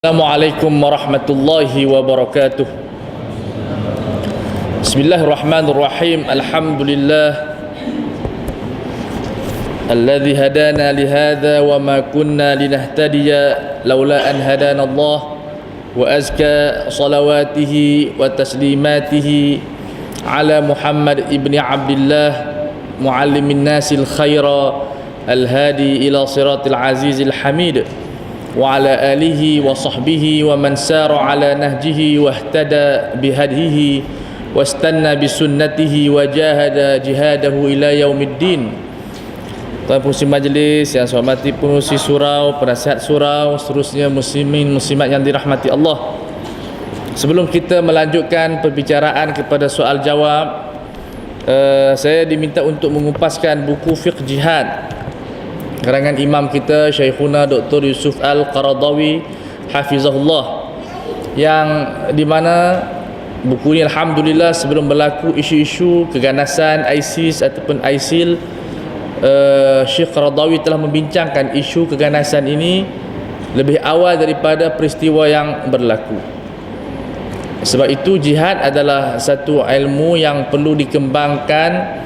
Assalamualaikum warahmatullahi wabarakatuh. Bismillahirrahmanirrahim. Alhamdulillah alladzi hadana lihadza wa ma kunna linahtadiya laula an hadana Allah, wa azka salawatihi wa taslimatihi ala Muhammad ibni Abdullah muallimin nasil khaira al-hadi ila siratil azizil hamid wa ala alihi wa sahbihi wa man sara ala nahjihi wa ihtada bihadihi wa istanna bisunnatihi wa jahada jihadahu ila yaumiddin. Tuan Pengurusi Majlis yang saya hormati, pengurusi surau, penasihat surau, seterusnya muslimin muslimat yang dirahmati Allah. Sebelum kita melanjutkan perbicaraan kepada soal jawab, saya diminta untuk mengumpaskan buku fiqh jihad karangan imam kita Syekhuna Dr. Yusuf Al-Qaradawi hafizahullah, yang di mana buku ini alhamdulillah sebelum berlaku isu-isu keganasan ISIS ataupun ISIL, Syekh Qaradawi telah membincangkan isu keganasan ini lebih awal daripada peristiwa yang berlaku. Sebab itu jihad adalah satu ilmu yang perlu dikembangkan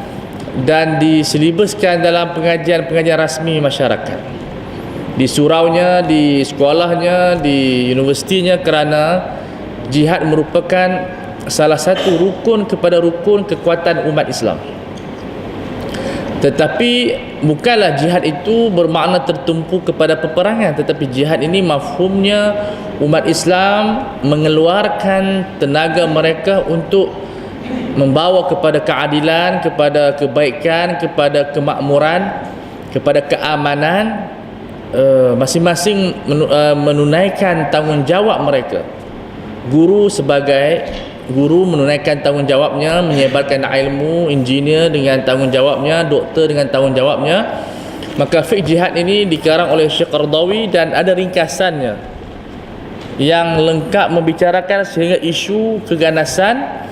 dan disilibuskan dalam pengajian-pengajian rasmi masyarakat, di suraunya, di sekolahnya, di universitinya, kerana jihad merupakan salah satu rukun kepada rukun kekuatan umat Islam. Tetapi bukanlah jihad itu bermakna tertumpu kepada peperangan, tetapi jihad ini mafhumnya umat Islam mengeluarkan tenaga mereka untuk membawa kepada keadilan, kepada kebaikan, kepada kemakmuran, kepada keamanan, masing-masing menunaikan tanggungjawab mereka. Guru sebagai guru menunaikan tanggungjawabnya, menyebarkan ilmu, engineer dengan tanggungjawabnya, doktor dengan tanggungjawabnya. Maka fiqh jihad ini dikarang oleh Syekh Qaradawi dan ada ringkasannya yang lengkap membicarakan sehingga isu keganasan,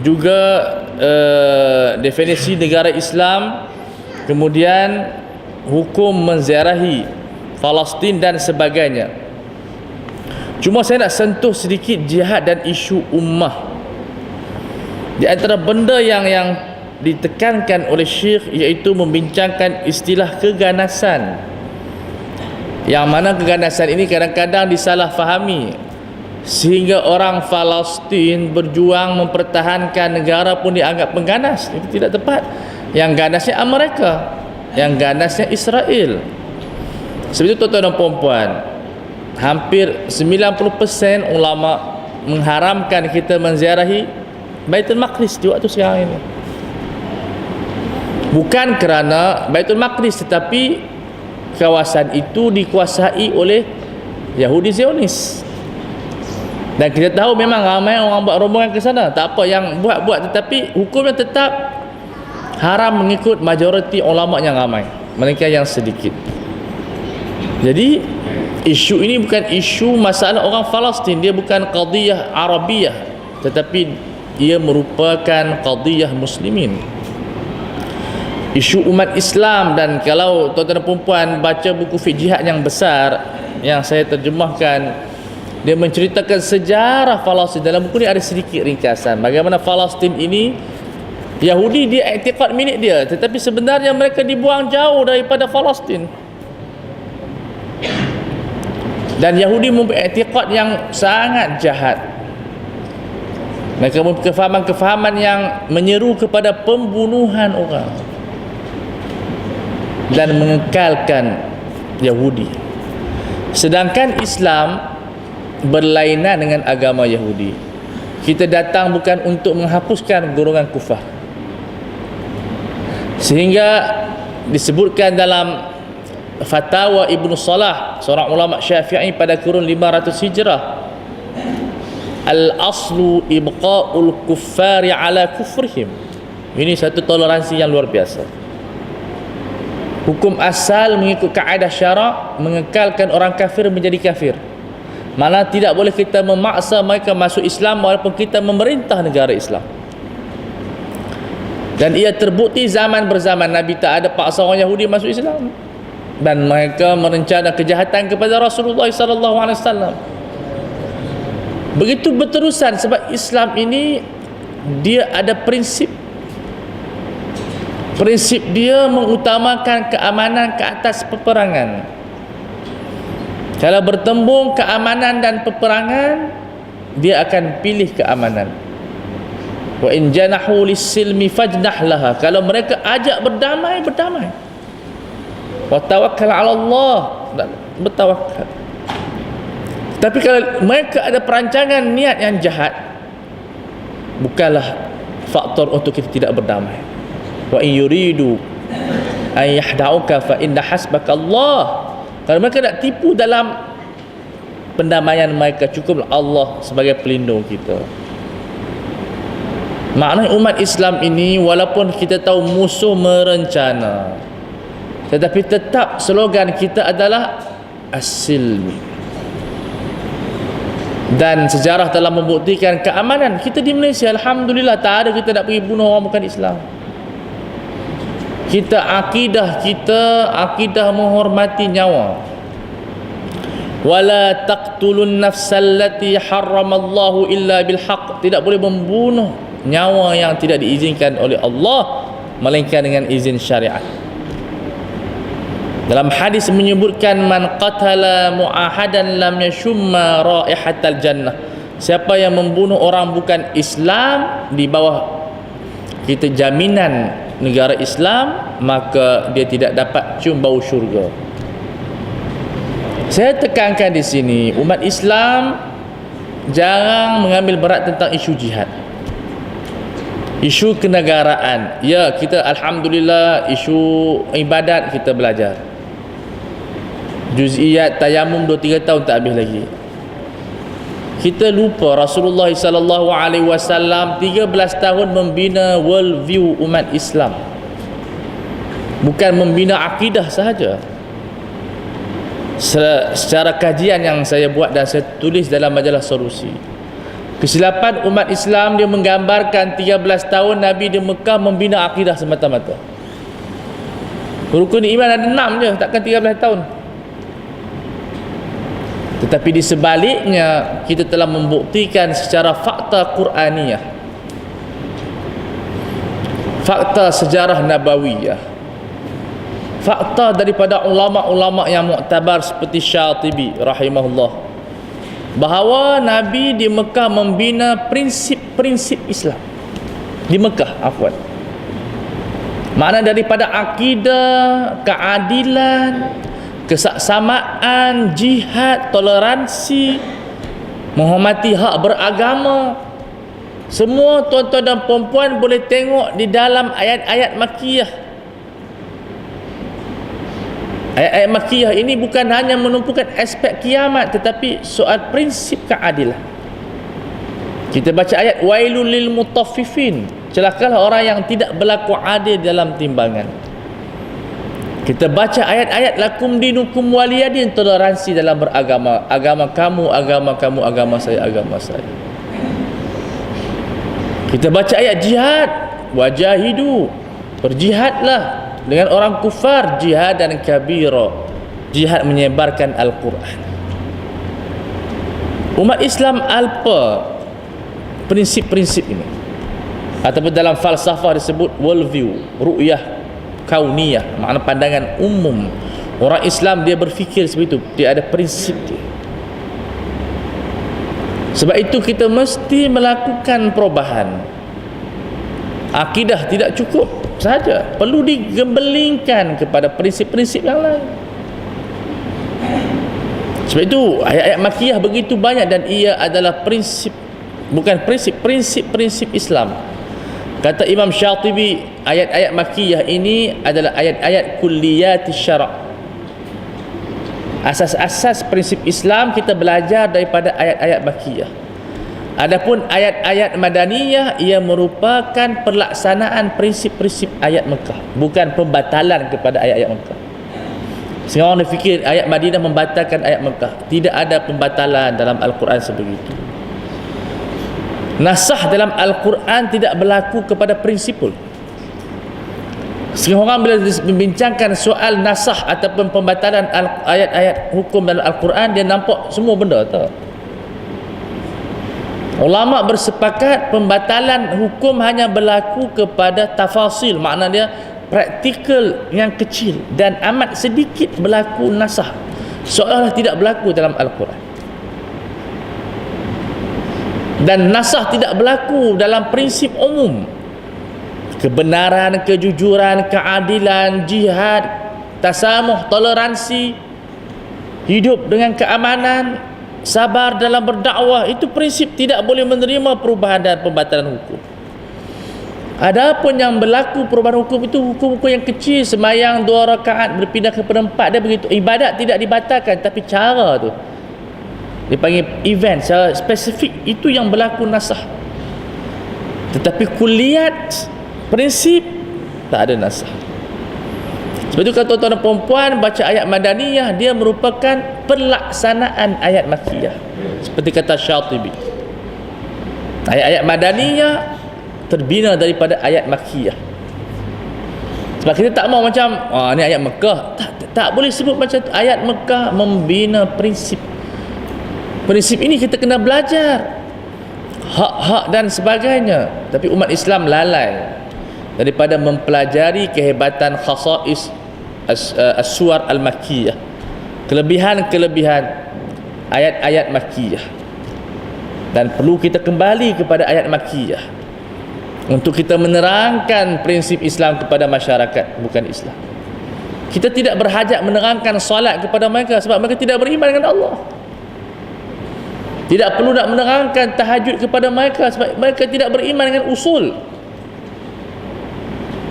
juga definisi negara Islam, kemudian hukum menziarahi Palestin dan sebagainya. Cuma saya nak sentuh sedikit jihad dan isu ummah. Di antara benda yang ditekankan oleh Syekh iaitu membincangkan istilah keganasan, yang mana keganasan ini kadang-kadang disalahfahami sehingga orang Palestin berjuang mempertahankan negara pun dianggap pengganas. Itu tidak tepat. Yang ganasnya Amerika, yang ganasnya Israel. Sebab itu tuan-tuan dan puan-puan, hampir 90% ulama mengharamkan kita menziarahi Baitul Maqdis di waktu sekarang ini. Bukan kerana Baitul Maqdis, tetapi kawasan itu dikuasai oleh Yahudi Zionis. Dan kita tahu memang ramai orang buat rombongan ke sana, tak apa yang buat-buat, tetapi hukumnya tetap haram mengikut majoriti ulama yang ramai, mereka yang sedikit. Jadi isu ini bukan isu masalah orang Palestin, dia bukan qadiyah Arabiyah, tetapi ia merupakan qadiyah muslimin, isu umat Islam. Dan kalau tuan-tuan dan puan-puan baca buku fiqh jihad yang besar yang saya terjemahkan, dia menceritakan sejarah Palestin. Dalam buku ni ada sedikit ringkasan bagaimana Palestin ini, Yahudi dia i'tiqad milik dia, tetapi sebenarnya mereka dibuang jauh daripada Palestin. Dan Yahudi mempunyai i'tiqad yang sangat jahat. Mereka mempunyai kefahaman-kefahaman yang menyeru kepada pembunuhan orang dan mengekalkan Yahudi. Sedangkan Islam berlainan dengan agama Yahudi. Kita datang bukan untuk menghapuskan golongan kufar. Sehingga disebutkan dalam Fatwa Ibnu Salah, seorang ulama Syafi'i pada kurun 500 Hijrah, al-aslu ibqa'ul kuffari ala kufrihim. Ini satu toleransi yang luar biasa. Hukum asal mengikut kaedah syarak mengekalkan orang kafir menjadi kafir. Malah tidak boleh kita memaksa mereka masuk Islam walaupun kita memerintah negara Islam. Dan ia terbukti zaman berzaman Nabi tak ada paksa orang Yahudi masuk Islam, dan mereka merencana kejahatan kepada Rasulullah sallallahu alaihi wasallam. Begitu berterusan, sebab Islam ini dia ada prinsip. Prinsip dia mengutamakan keamanan ke atas peperangan. Kalau bertembung keamanan dan peperangan, dia akan pilih keamanan. Wa in janahu lis-silmi fajnah laha. Kalau mereka ajak berdamai, berdamai. Wa tawakkal 'ala Allah, bertawakal. Tapi kalau mereka ada perancangan niat yang jahat, bukanlah faktor untuk kita tidak berdamai. Wa in yuridu an yahda'uka fa inna hasbaka Allah. Kalau mereka nak tipu dalam pendamaian mereka, cukup Allah sebagai pelindung kita. Maknanya umat Islam ini, walaupun kita tahu musuh merencana, tetapi tetap slogan kita adalah as-silmi. Dan sejarah telah membuktikan keamanan kita di Malaysia, alhamdulillah, tak ada kita nak pergi bunuh orang bukan Islam. Akidah menghormati nyawa. Wala taqtulun nafsal lati harramallahu illa bil haqq. Tidak boleh membunuh nyawa yang tidak diizinkan oleh Allah melainkan dengan izin syariat. Dalam hadis menyebutkan, man qatala mu'ahadan lam yashumma raihatal jannah. Siapa yang membunuh orang bukan Islam di bawah kita jaminan negara Islam, maka dia tidak dapat cium bau syurga. Saya tekankan di sini, umat Islam jarang mengambil berat tentang isu jihad, isu kenegaraan. Ya, kita alhamdulillah isu ibadat kita belajar. Juz'iyat tayamum 2-3 tahun tak habis lagi. Kita lupa Rasulullah SAW 13 tahun membina world view umat Islam. Bukan membina akidah sahaja. Secara kajian yang saya buat dan saya tulis dalam majalah Solusi, kesilapan umat Islam, dia menggambarkan 13 tahun Nabi di Mekah membina akidah semata-mata. Rukun iman ada 6 je, takkan 13 tahun. Tetapi di sebaliknya, kita telah membuktikan secara fakta Qur'aniyah, fakta sejarah Nabawiyah, fakta daripada ulama-ulama yang muktabar seperti Syatibi rahimahullah, bahawa Nabi di Mekah membina prinsip-prinsip Islam. Di Mekah, afwan. Makna daripada akidah, keadilan, kesaksamaan, jihad, toleransi, menghormati hak beragama. Semua tuan-tuan dan puan-puan boleh tengok di dalam ayat-ayat Makkiyah. Ayat-ayat Makkiyah ini bukan hanya menumpukan aspek kiamat, tetapi soal prinsip keadilan. Kita baca ayat wailul lil mutaffifin, celakalah orang yang tidak berlaku adil dalam timbangan. Kita baca ayat-ayat lakum dinukum waliyadin, toleransi dalam beragama. Agama kamu, agama kamu, agama saya, agama saya. Kita baca ayat jihad, wajahidu, berjihadlah dengan orang kufar, jihad dan kabira, jihad menyebarkan Al-Quran. Umat Islam alpa prinsip-prinsip ini, ataupun dalam falsafah disebut worldview, ru'yah kauniyah, makna pandangan umum. Orang Islam dia berfikir seperti itu, dia ada prinsip dia. Sebab itu kita mesti melakukan perubahan. Akidah tidak cukup saja, perlu digembelingkan kepada prinsip-prinsip yang lain. Sebab itu ayat-ayat Makkiyah begitu banyak, dan ia adalah prinsip, bukan prinsip-prinsip Islam. Kata Imam Syatibi, ayat-ayat Makkiyah ini adalah ayat-ayat kulliyati syara'. Asas-asas prinsip Islam kita belajar daripada ayat-ayat Makkiyah. Adapun ayat-ayat Madaniyah, ia merupakan pelaksanaan prinsip-prinsip ayat Mekah, bukan pembatalan kepada ayat-ayat Mekah. Sehingga orang fikir ayat Madinah membatalkan ayat Mekah. Tidak ada pembatalan dalam Al-Quran sebegitu. Nasah dalam Al-Quran tidak berlaku kepada prinsipul. Sehingga orang bila membincangkan soal nasah ataupun pembatalan ayat-ayat hukum dalam Al-Quran, dia nampak semua benda tak? Ulama bersepakat pembatalan hukum hanya berlaku kepada tafasil, makna dia praktikal yang kecil, dan amat sedikit berlaku nasah, seolah-olah tidak berlaku dalam Al-Quran. Dan nasah tidak berlaku dalam prinsip umum kebenaran, kejujuran, keadilan, jihad, tasamuh, toleransi, hidup dengan keamanan, sabar dalam berdakwah. Itu prinsip tidak boleh menerima perubahan dan pembatalan hukum. Adapun yang berlaku perubahan hukum itu hukum-hukum yang kecil, sembahyang 2 rakaat berpindah kepada 4, dia begitu. Ibadat tidak dibatalkan, tapi cara tu dipanggil event secara spesifik, itu yang berlaku nasah. Tetapi kuliat, prinsip, tak ada nasah. Sebab itu kalau tuan-tuan dan perempuan baca ayat Madaniyah, dia merupakan pelaksanaan ayat Makkiyah. Seperti kata Syatibi, ayat-ayat Madaniyah terbina daripada ayat Makkiyah. Sebab kita tak mau macam ni ayat Mekah, tak boleh sebut macam tu. Ayat Mekah membina prinsip. Prinsip ini kita kena belajar hak-hak dan sebagainya. Tapi umat Islam lalai daripada mempelajari kehebatan khasais as-suwar al-makkiyah, kelebihan-kelebihan ayat-ayat makkiyah. Dan perlu kita kembali kepada ayat makkiyah untuk kita menerangkan prinsip Islam kepada masyarakat bukan Islam. Kita tidak berhajat menerangkan solat kepada mereka sebab mereka tidak beriman dengan Allah. Tidak perlu nak menerangkan tahajud kepada mereka sebab mereka tidak beriman dengan usul.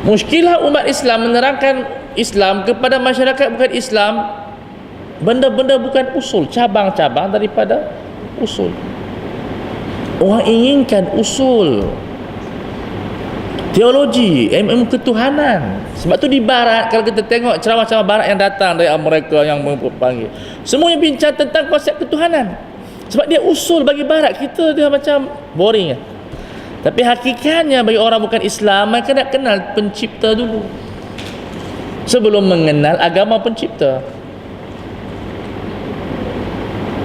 Muskilah umat Islam menerangkan Islam kepada masyarakat bukan Islam, benda-benda bukan usul, cabang-cabang daripada usul. Orang inginkan usul, teologi, ilmu ketuhanan. Sebab tu di barat, kalau kita tengok ceramah-ceramah barat yang datang dari Amerika yang panggil, semuanya bincang tentang konsep ketuhanan. Sebab dia usul bagi barat, kita dia macam boring. Tapi hakikatnya bagi orang bukan Islam, mereka nak kenal pencipta dulu sebelum mengenal agama pencipta.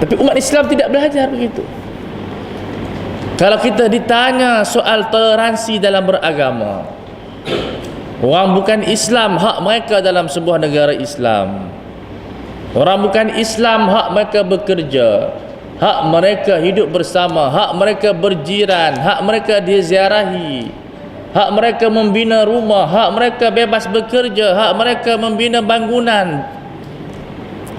Tapi umat Islam tidak belajar begitu. Kalau kita ditanya soal toleransi dalam beragama, orang bukan Islam, hak mereka dalam sebuah negara Islam. Orang bukan Islam, hak mereka bekerja, hak mereka hidup bersama, hak mereka berjiran, hak mereka diziarahi, hak mereka membina rumah, hak mereka bebas bekerja, hak mereka membina bangunan,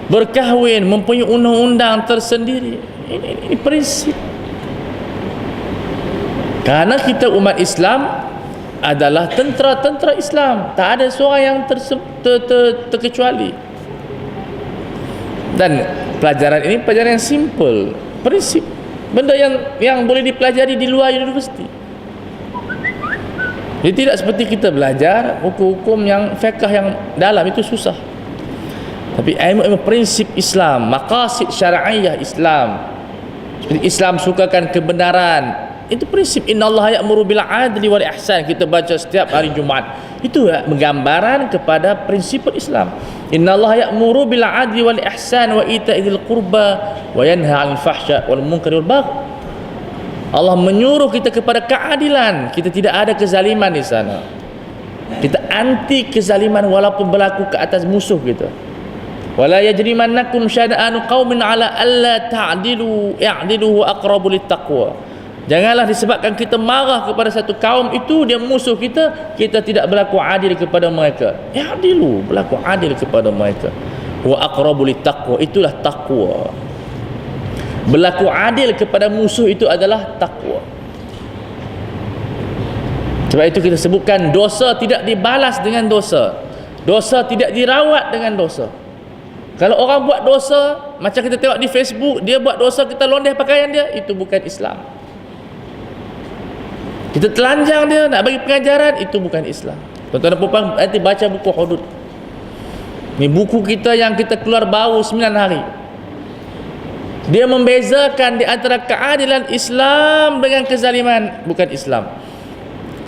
berkahwin, mempunyai undang-undang tersendiri. Ini prinsip. Karena kita umat Islam adalah tentera-tentera Islam, tak ada seorang yang terkecuali. Dan pelajaran ini pelajaran yang simple, prinsip, benda yang boleh dipelajari di luar universiti. Jadi tidak seperti kita belajar hukum-hukum yang fiqh yang dalam, itu susah. Tapi ilmu prinsip Islam, maqasid syar'iyyah Islam, seperti Islam sukakan kebenaran, itu prinsip innallaha ya'muru bil 'adli wal ihsan, kita baca setiap hari Jumaat. Itu menggambaran kepada prinsip Islam. Innallaha ya'muru bil 'adli wal ihsan wa ita'il qurba wa yanha 'anil fahsya wal munkari wal baghi. Allah menyuruh kita kepada keadilan. Kita tidak ada kezaliman di sana. Kita anti kezaliman walaupun berlaku ke atas musuh kita. Wala yajrimannakum syana'anu qaumin 'ala alla ta'dilu i'dilu aqrabu littaqwa. Janganlah disebabkan kita marah kepada satu kaum itu, dia musuh kita, kita tidak berlaku adil kepada mereka. I'dilu, berlaku adil kepada mereka. Wa aqrabu littaqwa, itulah takwa. Berlaku adil kepada musuh itu adalah takwa. Sebab itu kita sebutkan dosa tidak dibalas dengan dosa, dosa tidak dirawat dengan dosa. Kalau orang buat dosa, macam kita tengok di Facebook, dia buat dosa, kita londeh pakaian dia, itu bukan Islam. Kita telanjang dia, nak bagi pengajaran, itu bukan Islam. Tuan-tuan dan puan, nanti baca buku Hudud. Ni buku kita yang kita keluar baru 9 hari. Dia membezakan di antara keadilan Islam dengan kezaliman bukan Islam.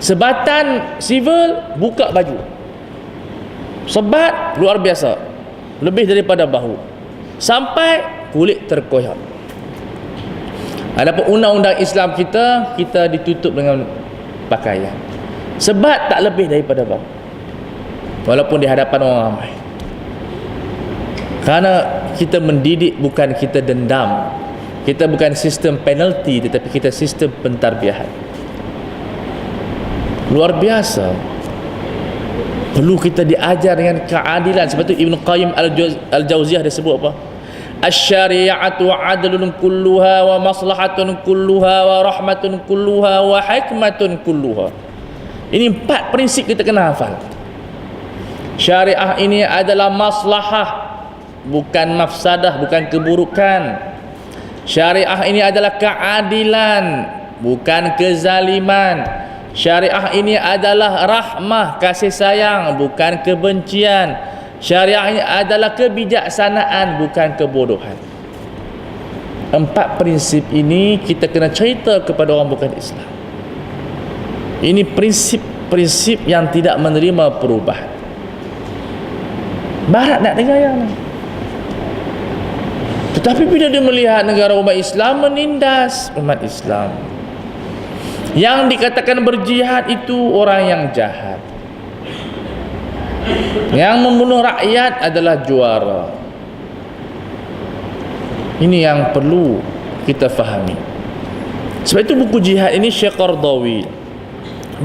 Sebatan sivil, buka baju. Sebat luar biasa, lebih daripada bahu, sampai kulit terkoyak. Adapun undang-undang Islam kita ditutup dengan pakaian. Sebat tak lebih daripada bau, walaupun di hadapan orang ramai. Kerana kita mendidik, bukan kita dendam. Kita bukan sistem penalti, tetapi kita sistem pentarbiahan. Luar biasa. Perlu kita diajar dengan keadilan. Sebab itu Ibn Qayyim Al-Jauziyah dia sebut apa? Asy-syari'atu 'adlun kulluha wa maslahatun kulluha wa rahmatun kulluha wa hikmatun kulluha. Ini 4 prinsip kita kena hafal. Syariah ini adalah maslahah, bukan mafsadah, bukan keburukan. Syariah ini adalah keadilan, bukan kezaliman. Syariah ini adalah rahmah, kasih sayang, bukan kebencian. Syariah ini adalah kebijaksanaan, bukan kebodohan. 4 prinsip ini kita kena cerita kepada orang bukan Islam. Ini prinsip-prinsip yang tidak menerima perubahan. Barat nak dengar yang ni. Tetapi bila dia melihat negara umat Islam menindas umat Islam, yang dikatakan berjihad itu orang yang jahat, yang membunuh rakyat adalah juara. Ini yang perlu kita fahami. Sebab itu buku jihad ini Syekh Qardawi,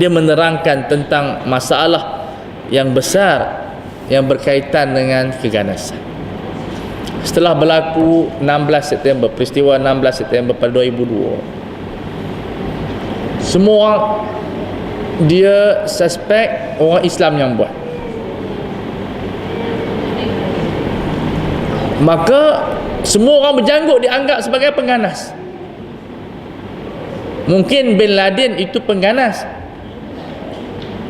dia menerangkan tentang masalah yang besar yang berkaitan dengan keganasan. Setelah berlaku 16 September, peristiwa 16 September pada 2002, semua dia suspek orang Islam yang buat. Maka semua orang berjanggut dianggap sebagai pengganas. Mungkin Bin Laden itu pengganas,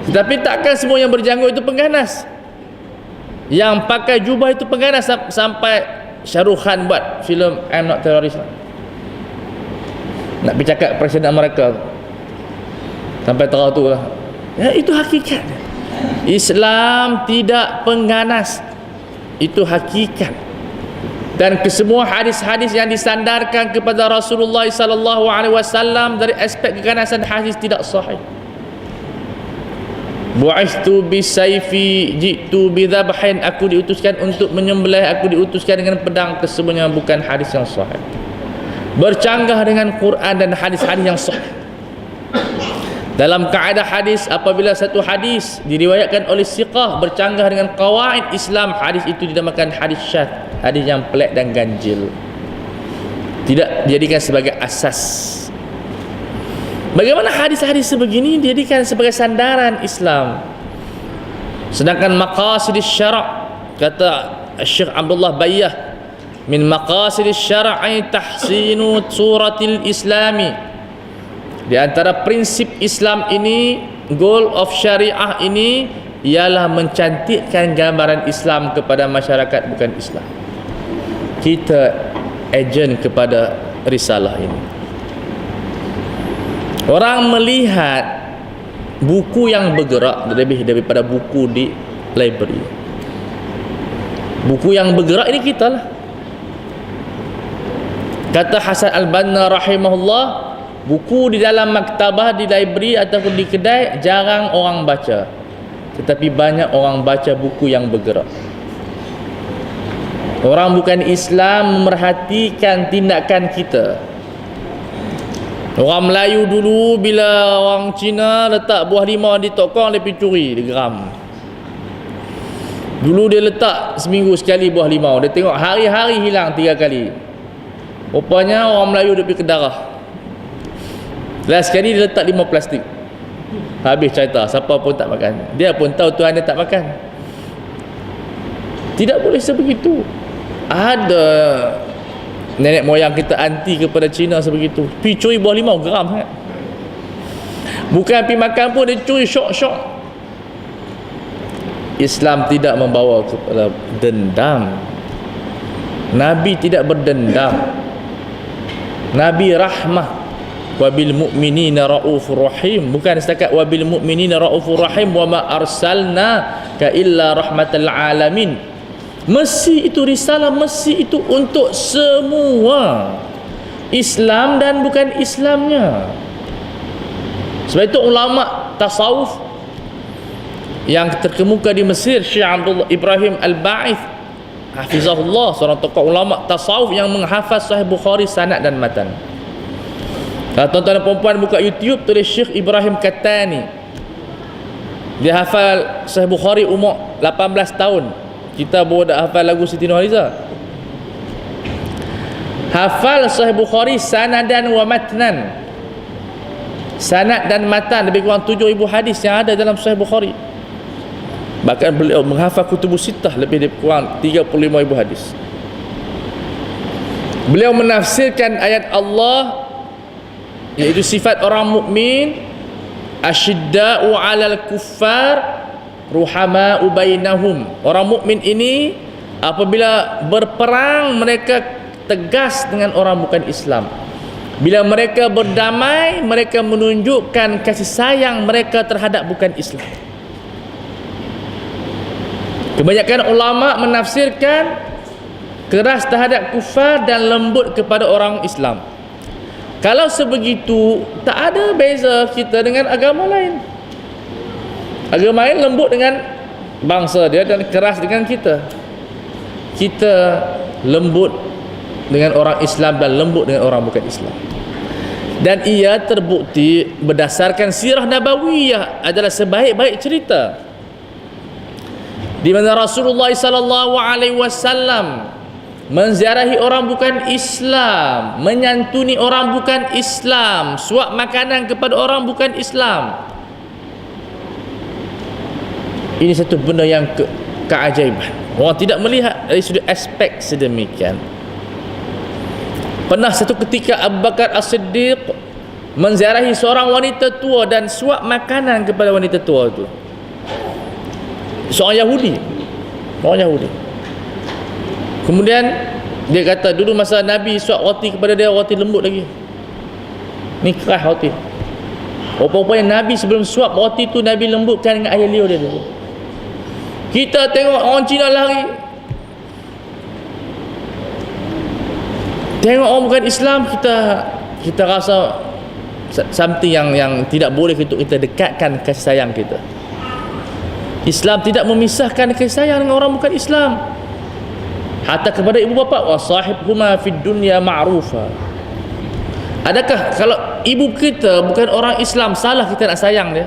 tetapi takkan semua yang berjanggut itu pengganas. Yang pakai jubah itu pengganas. Sampai Shah Rukh Khan buat filem I'm Not Terrorist, nak pergi cakap Presiden Amerika, sampai terang tu lah. Ya, itu hakikat. Islam tidak pengganas, itu hakikat. Dan kesemua hadis-hadis yang disandarkan kepada Rasulullah sallallahu alaihi wasallam dari aspek keganasan, hadis tidak sahih. Bu'ithtu bisayfi ji'tu bidhabhin, aku diutuskan untuk menyembelih, aku diutuskan dengan pedang. Kesemuanya bukan hadis yang sahih, bercanggah dengan Quran dan hadis-hadis yang sahih. Dalam kaedah hadis, apabila satu hadis diriwayatkan oleh siqah bercanggah dengan qawaid Islam, hadis itu dinamakan hadis syadz, hadis yang pelik dan ganjil, tidak dijadikan sebagai asas. Bagaimana hadis-hadis sebegini dijadikan sebagai sandaran Islam? Sedangkan maqasidis syara', kata Syekh Abdullah Bayyah, min maqasidis syara'i tahsinu suratil islami, di antara prinsip Islam ini, goal of syariah ini ialah mencantikkan gambaran Islam kepada masyarakat bukan Islam. Kita ejen kepada risalah ini. Orang melihat buku yang bergerak lebih daripada buku di library. Buku yang bergerak ini kita lah. Kata Hasan Al-Banna rahimahullah, buku di dalam maktabah, di library ataupun di kedai jarang orang baca, tetapi banyak orang baca buku yang bergerak. Orang bukan Islam memerhatikan tindakan kita. Orang Melayu dulu bila orang Cina letak buah limau di tokong, dia pergi curi, dia geram. Dulu dia letak seminggu sekali buah limau, dia tengok hari-hari hilang 3 kali. Rupanya orang Melayu dia pergi ke darah. Last sekali dia letak 5 plastik. Habis cerita, siapa pun tak makan. Dia pun tahu Tuhan dia tak makan. Tidak boleh sebegitu. Ada nenek moyang kita anti kepada Cina sebegitu. Pergi curi buah limau, geram sangat. Bukan pergi makan pun dia curi, syok-syok. Islam tidak membawa kepada dendam. Nabi tidak berdendam. Nabi rahmah. Wabil mu'minina raufur rahim, bukan setakat wabil mu'minina raufur rahim wa ma arsalna ka illa rahmatal alamin. Mesti itu risalah, mesti itu untuk semua. Islam dan bukan Islamnya. Sebab itu ulama tasawuf yang terkemuka di Mesir, Syekh Abdullah Ibrahim Al-Ba'ith hafizahullah, seorang tokoh ulama tasawuf yang menghafaz Sahih Bukhari sanad dan matan. Kalau tuan-tuan dan puan-puan buka YouTube, tulis Syekh Ibrahim Kattani, dia hafal Sahih Bukhari umur 18 tahun. Kita baru dah hafal lagu Siti Nurhaliza. Hafal Sahih Bukhari sanadan wa matnan, sanad dan matan, lebih kurang 7,000 hadis yang ada dalam Sahih Bukhari. Bahkan beliau menghafal Kutubus Sittah lebih kurang 35,000 hadis. Beliau menafsirkan ayat Allah, iaitu sifat orang mukmin, asyidda'u 'alal kuffar ruhama'u bainahum. Orang mukmin ini apabila berperang mereka tegas dengan orang bukan Islam. Bila mereka berdamai, mereka menunjukkan kasih sayang mereka terhadap bukan Islam. Kebanyakan ulama menafsirkan keras terhadap kufar dan lembut kepada orang Islam. Kalau sebegitu, tak ada beza kita dengan agama lain. Agama lain lembut dengan bangsa dia dan keras dengan kita. Kita lembut dengan orang Islam dan lembut dengan orang bukan Islam. Dan ia terbukti berdasarkan sirah nabawiyah adalah sebaik-baik cerita, di mana Rasulullah sallallahu alaihi wasallam menziarahi orang bukan Islam, menyantuni orang bukan Islam, suap makanan kepada orang bukan Islam. Ini satu benda yang keajaiban. Orang tidak melihat dari sudut aspek sedemikian. Pernah satu ketika Abu Bakar As-Siddiq menziarahi seorang wanita tua dan suap makanan kepada wanita tua itu. Seorang Yahudi. Kemudian dia kata, dulu masa Nabi suap roti kepada dia, roti lembut lagi, ni keras roti. Rupa-rupanya Nabi sebelum suap roti tu, Nabi lembutkan dengan air liur dia dulu. Kita tengok orang Cina lari, tengok orang bukan Islam, kita rasa something yang tidak boleh untuk kita dekatkan kasih sayang kita. Islam tidak memisahkan kasih sayang dengan orang bukan Islam. Hatta kepada ibu bapa, wa sahibhuma fid dunya ma'rufa. Adakah kalau ibu kita bukan orang Islam, salah kita nak sayang dia?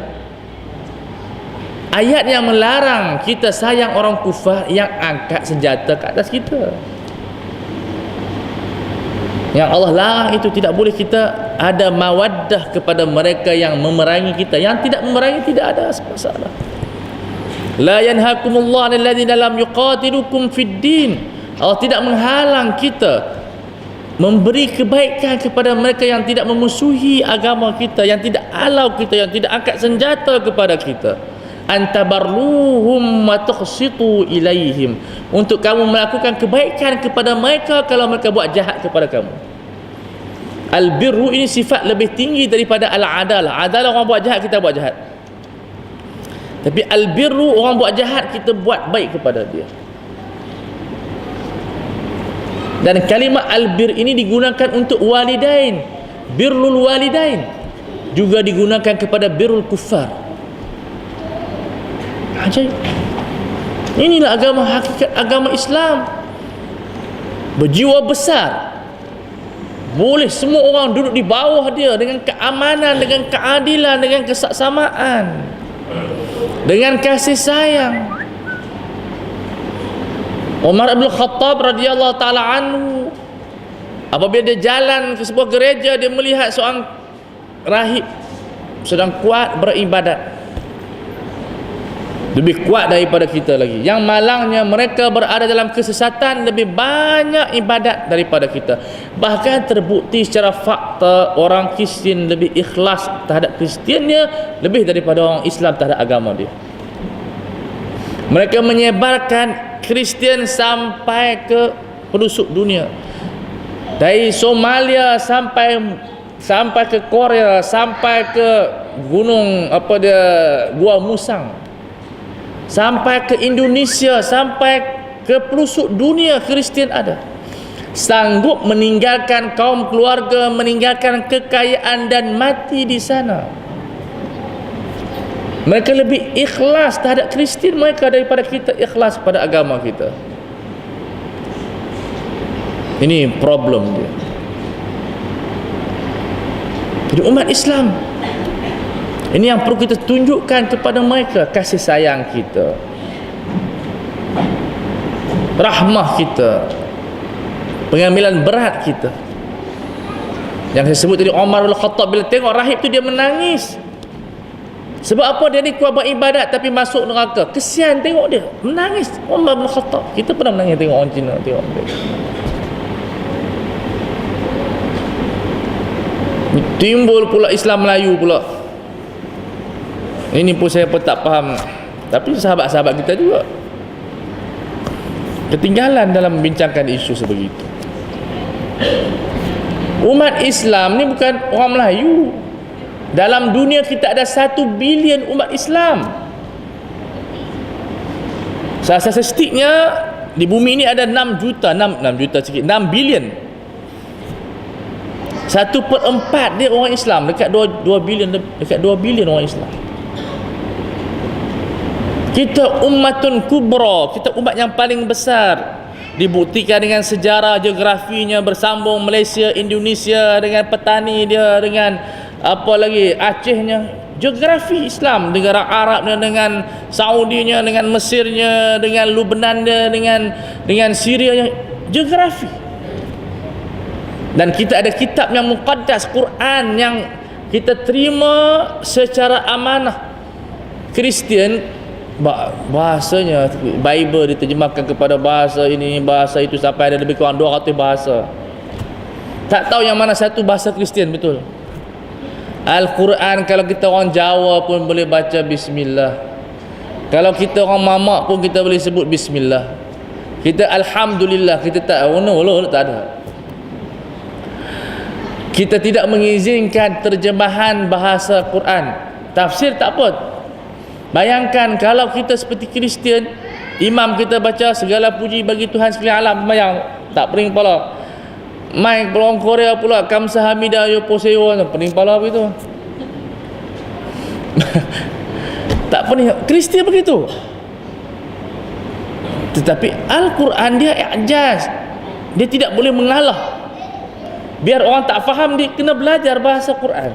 Ayat yang melarang kita sayang orang kufar yang angkat senjata ke atas kita. Yang Allah larang itu, tidak boleh kita ada mawaddah kepada mereka yang memerangi kita. Yang tidak memerangi tidak ada masalah. La yanhakumullah 'anil ladzina lam yuqatilukum fid din. Allah tidak menghalang kita memberi kebaikan kepada mereka yang tidak memusuhi agama kita, yang tidak halau kita, yang tidak angkat senjata kepada kita. Antabarruhum wa tuqsitu ilaihim, untuk kamu melakukan kebaikan kepada mereka kalau mereka buat jahat kepada kamu. Al-birru ini sifat lebih tinggi daripada al-adalah. Adalah orang buat jahat, kita buat jahat. Tapi al-birru, orang buat jahat, kita buat baik kepada dia. Dan kalimat al-bir ini digunakan untuk walidain, birrul walidain, juga digunakan kepada birrul kuffar. Ajaib. Inilah agama hakikat, agama Islam. Berjiwa besar. Boleh semua orang duduk di bawah dia dengan keamanan, dengan keadilan, dengan kesaksamaan, dengan kasih sayang. Umar bin Khattab radhiyallahu taala anhu, apabila dia jalan ke sebuah gereja, dia melihat seorang rahib sedang kuat beribadat, lebih kuat daripada kita lagi. Yang malangnya mereka berada dalam kesesatan, lebih banyak ibadat daripada kita. Bahkan terbukti secara fakta orang Kristian lebih ikhlas terhadap Kristiannya lebih daripada orang Islam terhadap agama dia. Mereka menyebarkan Kristian sampai ke pelosok dunia, dari Somalia sampai ke Korea, sampai ke gunung Gua Musang, sampai ke Indonesia, sampai ke pelosok dunia Kristian ada. sanggup meninggalkan kaum keluarga, meninggalkan kekayaan dan mati di sana. Mereka lebih ikhlas terhadap Kristian mereka daripada kita ikhlas pada agama kita. Ini problem dia. Jadi umat Islam, ini yang perlu kita tunjukkan kepada mereka, kasih sayang kita, rahmah kita, pengambilan berat kita. Yang saya sebut tadi, Umar bin Khattab bila tengok rahib tu dia menangis. Sebab apa? Dia ni kuat beribadat tapi masuk neraka. Kesian tengok dia menangis. Umar bin Khattab. Kita pernah menangis tengok orang Cina, tengok dia. Timbul pula Islam Melayu pula. Ini pun saya pun tak faham. Tapi sahabat-sahabat kita juga ketinggalan dalam membincangkan isu sebegitu. Umat Islam ni bukan orang Melayu. Dalam dunia kita ada 1 bilion umat Islam. Statistiknya di bumi ini ada 6 juta sikit, 6 bilion. 1/4 dia orang Islam, dekat 2 bilion orang Islam. Kita ummatun kubra, kita umat yang paling besar. Dibuktikan dengan sejarah geografinya bersambung Malaysia, Indonesia, dengan petani dia, dengan apa lagi, Acehnya, geografi Islam, negara Arabnya, dengan Saudinya, dengan Mesirnya, dengan Lubnannya, dengan Syrianya, geografi. Dan kita ada kitab yang muqaddas, Quran, yang kita terima secara amanah. Kristian bahasanya, Bible diterjemahkan kepada bahasa ini, bahasa itu, sampai ada lebih kurang 200 bahasa. Tak tahu yang mana satu bahasa Kristian betul. Al-Quran kalau kita orang Jawa pun boleh baca bismillah. Kalau kita orang mamak pun kita boleh sebut bismillah. Kita alhamdulillah, kita tak tak ada. Kita tidak mengizinkan terjemahan bahasa Quran. Tafsir tak apa. Bayangkan kalau kita seperti Kristian, imam kita baca segala puji bagi Tuhan sekalian alam, bayang tak pening kepala. Mai orang Korea pula kamsahamnida yo poseo, pening kepala begitu. Tak pening. Kristian begitu. Tetapi Al-Quran dia i'jaz. Dia tidak boleh mengalah. Biar orang tak faham, dia kena belajar bahasa Quran.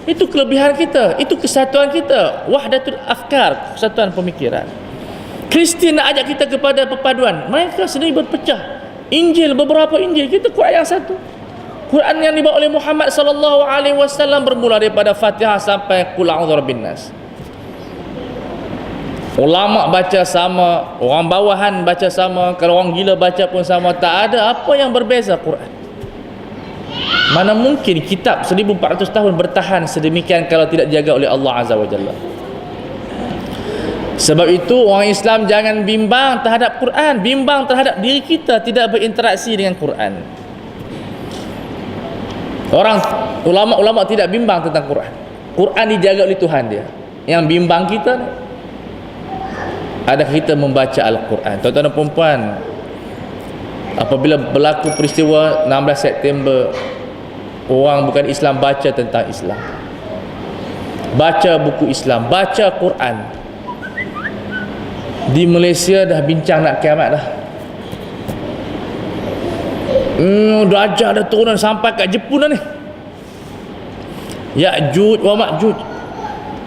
Itu kelebihan kita, itu kesatuan kita, wahdatul afkar, kesatuan pemikiran. Kristian nak ajak kita kepada perpaduan, mereka sendiri berpecah. Injil, beberapa Injil, kita Quran yang satu. Quran yang dibawa oleh Muhammad sallallahu alaihi wasallam bermula daripada Fatihah sampai Qul a'udzu birabbin nas. Ulama baca sama, orang bawahan baca sama, kalau orang gila baca pun sama, tak ada apa yang berbeza Quran. Mana mungkin kitab 1400 tahun bertahan sedemikian kalau tidak dijaga oleh Allah Azza wa Jalla. Sebab itu orang Islam jangan bimbang terhadap Quran, bimbang terhadap diri kita tidak berinteraksi dengan Quran. Ulama-ulama tidak bimbang tentang Quran. Quran dijaga oleh Tuhan dia. Yang bimbang kita ni, adakah kita membaca Al-Quran? Tuan-tuan dan puan-puan, apabila berlaku peristiwa 16 September, orang bukan Islam baca tentang Islam, baca buku Islam, baca Quran. Di Malaysia dah bincang nak kiamat dah. Dajjal dah turun sampai kat Jepun dah ni. Ya'juj wa Ma'juj.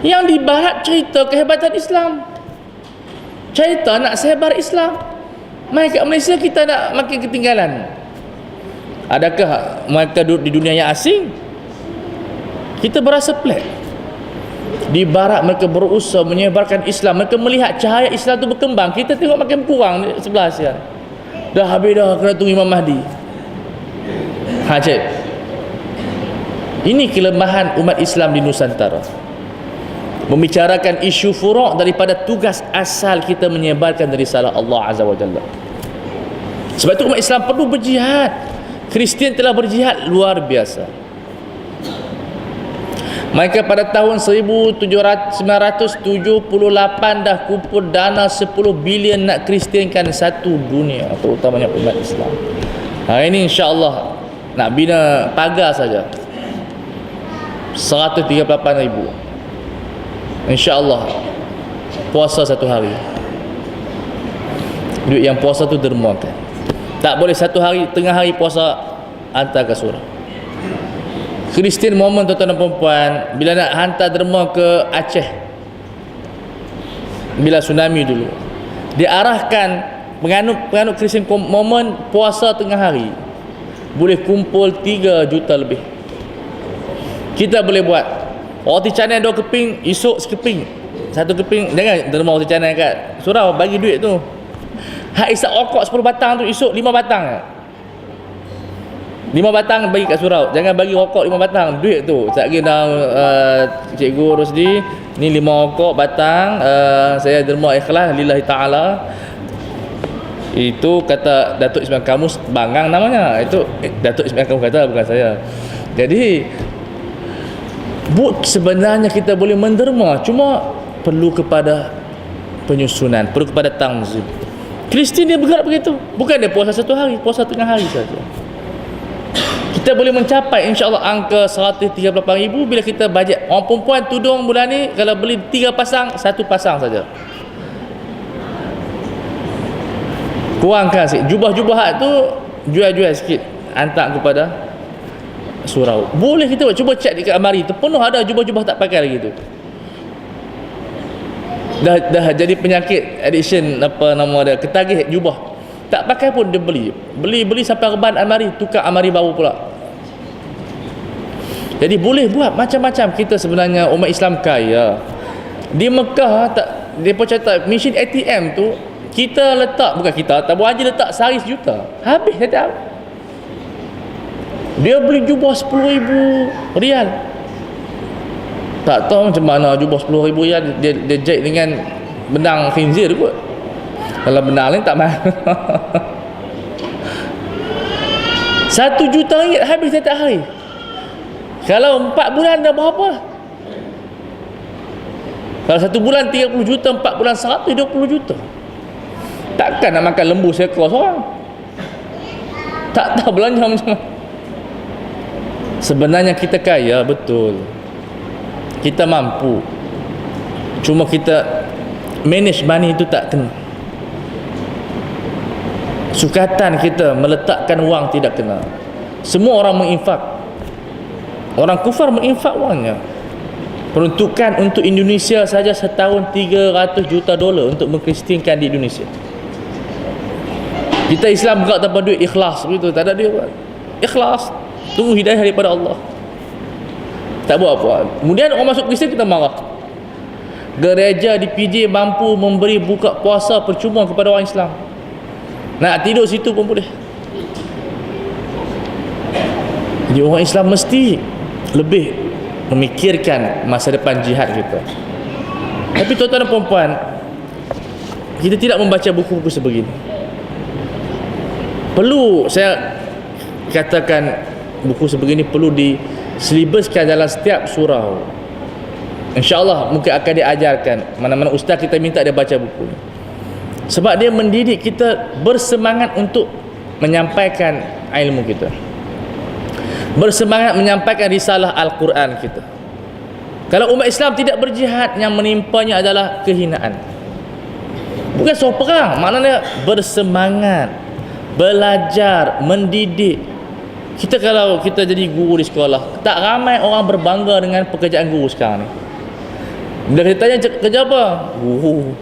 Yang di barat cerita kehebatan Islam, cerita nak sebar Islam. Mai kat Malaysia kita nak makin ketinggalan. Adakah mereka duduk di dunia yang asing? Kita berasa pelik. Di barat mereka berusaha menyebarkan Islam, mereka melihat cahaya Islam tu berkembang. Kita tengok makin kurang di sebelah Asia. Dah habis dah, kena tunggu Imam Mahdi. Cik, ini kelemahan umat Islam di Nusantara, membicarakan isu furuk daripada tugas asal kita menyebarkan risalah Allah Azza wa Jalla. Sebab itu umat Islam perlu berjihad. Kristian telah berjihad luar biasa. Mereka pada tahun 1978 dah kumpul dana 10 bilion nak kristiankan satu dunia, terutamanya umat Islam. Hari ini insya-Allah nak bina pagar saja 138,000. InsyaAllah puasa satu hari. Duit yang puasa tu dermakan. Tak boleh satu hari, tengah hari puasa hantar ke surau. Kristian Momen, tuan-tuan dan puan, bila nak hantar derma ke Aceh, bila tsunami dulu, diarahkan penganut Kristian Momen puasa tengah hari boleh kumpul 3 juta lebih. Kita boleh buat roti canai 2 keping, esok sekeping, 1 keping. Jangan derma roti canai kat surau, bagi duit tu. Hak isap rokok 10 batang tu, esok 5 batang. 5 batang bagi kat surau. Jangan bagi rokok 5 batang, duit tu. Tak kira Cikgu Rosdi, ni 5 rokok batang, saya derma ikhlas lillahi ta'ala. Itu kata Datuk Ismail Kamus Bangang namanya. Itu Datuk Ismail Kamus kata, bukan saya. Jadi sebenarnya kita boleh menderma, cuma perlu kepada penyusunan, perlu kepada tanzim. Kristian dia bergerak begitu. Bukan dia puasa satu hari, puasa tengah hari saja. Kita boleh mencapai insya-Allah angka 138,000 bila kita bajet. Orang perempuan tudung bulan ni kalau beli 3 pasang, 1 pasang saja. Kurangkan sikit. Jubah-jubah tu jual-jual sikit, hantar kepada surau. Boleh kita buat. Cuba cek dekat almari tu, penuh ada jubah-jubah tak pakai lagi tu. Dah jadi penyakit addiction, apa nama dia, ketagih jubah. Tak pakai pun dia beli sampai reban almari, tukar almari baru pula. Jadi boleh buat macam-macam. Kita sebenarnya umat Islam kaya. Di Mekah tak, depa catat mesin ATM tu kita letak, bukan kita, Tabung Haji letak sehari 1 juta. Habis setiap. Dia beli jubah 10,000 rial. Tak tahu macam mana jubah 10,000 rial dia jahit dengan benang khinzir kot. Kalau benang lain tak mahal. 1 juta ringgit habis setiap hari. Kalau 4 bulan dah berapa? Kalau 1 bulan 30 juta, 4 bulan 120 juta. Takkan nak makan lembu seekor seorang. Tak tahu belanja macam mana. Sebenarnya kita kaya, betul. Kita mampu. Cuma kita manage money itu tak kena. Sukatan kita meletakkan wang tidak kena. Semua orang menginfak. Orang kufar menginfak wangnya. Peruntukan untuk Indonesia saja setahun 300 juta dolar untuk mengkristiankan di Indonesia. Kita Islam bergerak tanpa duit, ikhlas begitu, tak ada duit buat. Ikhlas, tunggu hidayah daripada Allah. Tak buat apa. Kemudian orang masuk Kristian kita marah. Gereja di PJ mampu memberi buka puasa percuma kepada orang Islam. Nak tidur situ pun boleh. Jadi orang Islam mesti lebih memikirkan masa depan jihad kita. Tapi tuan-tuan dan puan-puan, kita tidak membaca buku-buku sebegini. Perlu saya katakan, buku sebegini perlu diselibuskan dalam setiap surau. InsyaAllah mungkin akan diajarkan. Mana-mana ustaz kita minta dia baca buku ni. Sebab dia mendidik kita bersemangat untuk menyampaikan ilmu kita, bersemangat menyampaikan risalah Al-Quran kita. Kalau umat Islam tidak berjihad, yang menimpanya adalah kehinaan. Bukan soal perang, maknanya bersemangat, belajar, mendidik. Kita kalau kita jadi guru di sekolah, tak ramai orang berbangga dengan pekerjaan guru sekarang ni. Bila kita tanya kerja apa? Guru.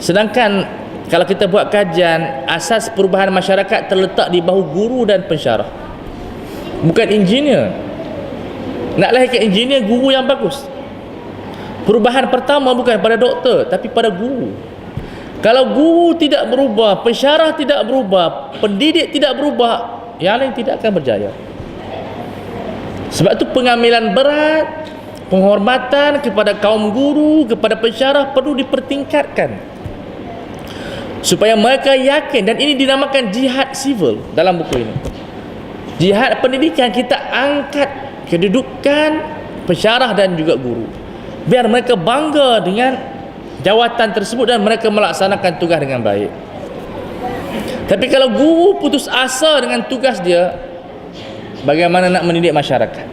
Sedangkan kalau kita buat kajian, asas perubahan masyarakat terletak di bahu guru dan pensyarah, bukan engineer. Nak lahirkan engineer, guru yang bagus. Perubahan pertama bukan pada doktor, tapi pada guru. Kalau guru tidak berubah, pensyarah tidak berubah, pendidik tidak berubah, yang lain tidak akan berjaya. Sebab itu pengambilan berat, penghormatan kepada kaum guru, kepada pensyarah perlu dipertingkatkan, supaya mereka yakin. Dan ini dinamakan jihad sivil dalam buku ini. Jihad pendidikan, kita angkat kedudukan pensyarah dan juga guru, biar mereka bangga dengan jawatan tersebut dan mereka melaksanakan tugas dengan baik. Tapi kalau guru putus asa dengan tugas dia, bagaimana nak mendidik masyarakat?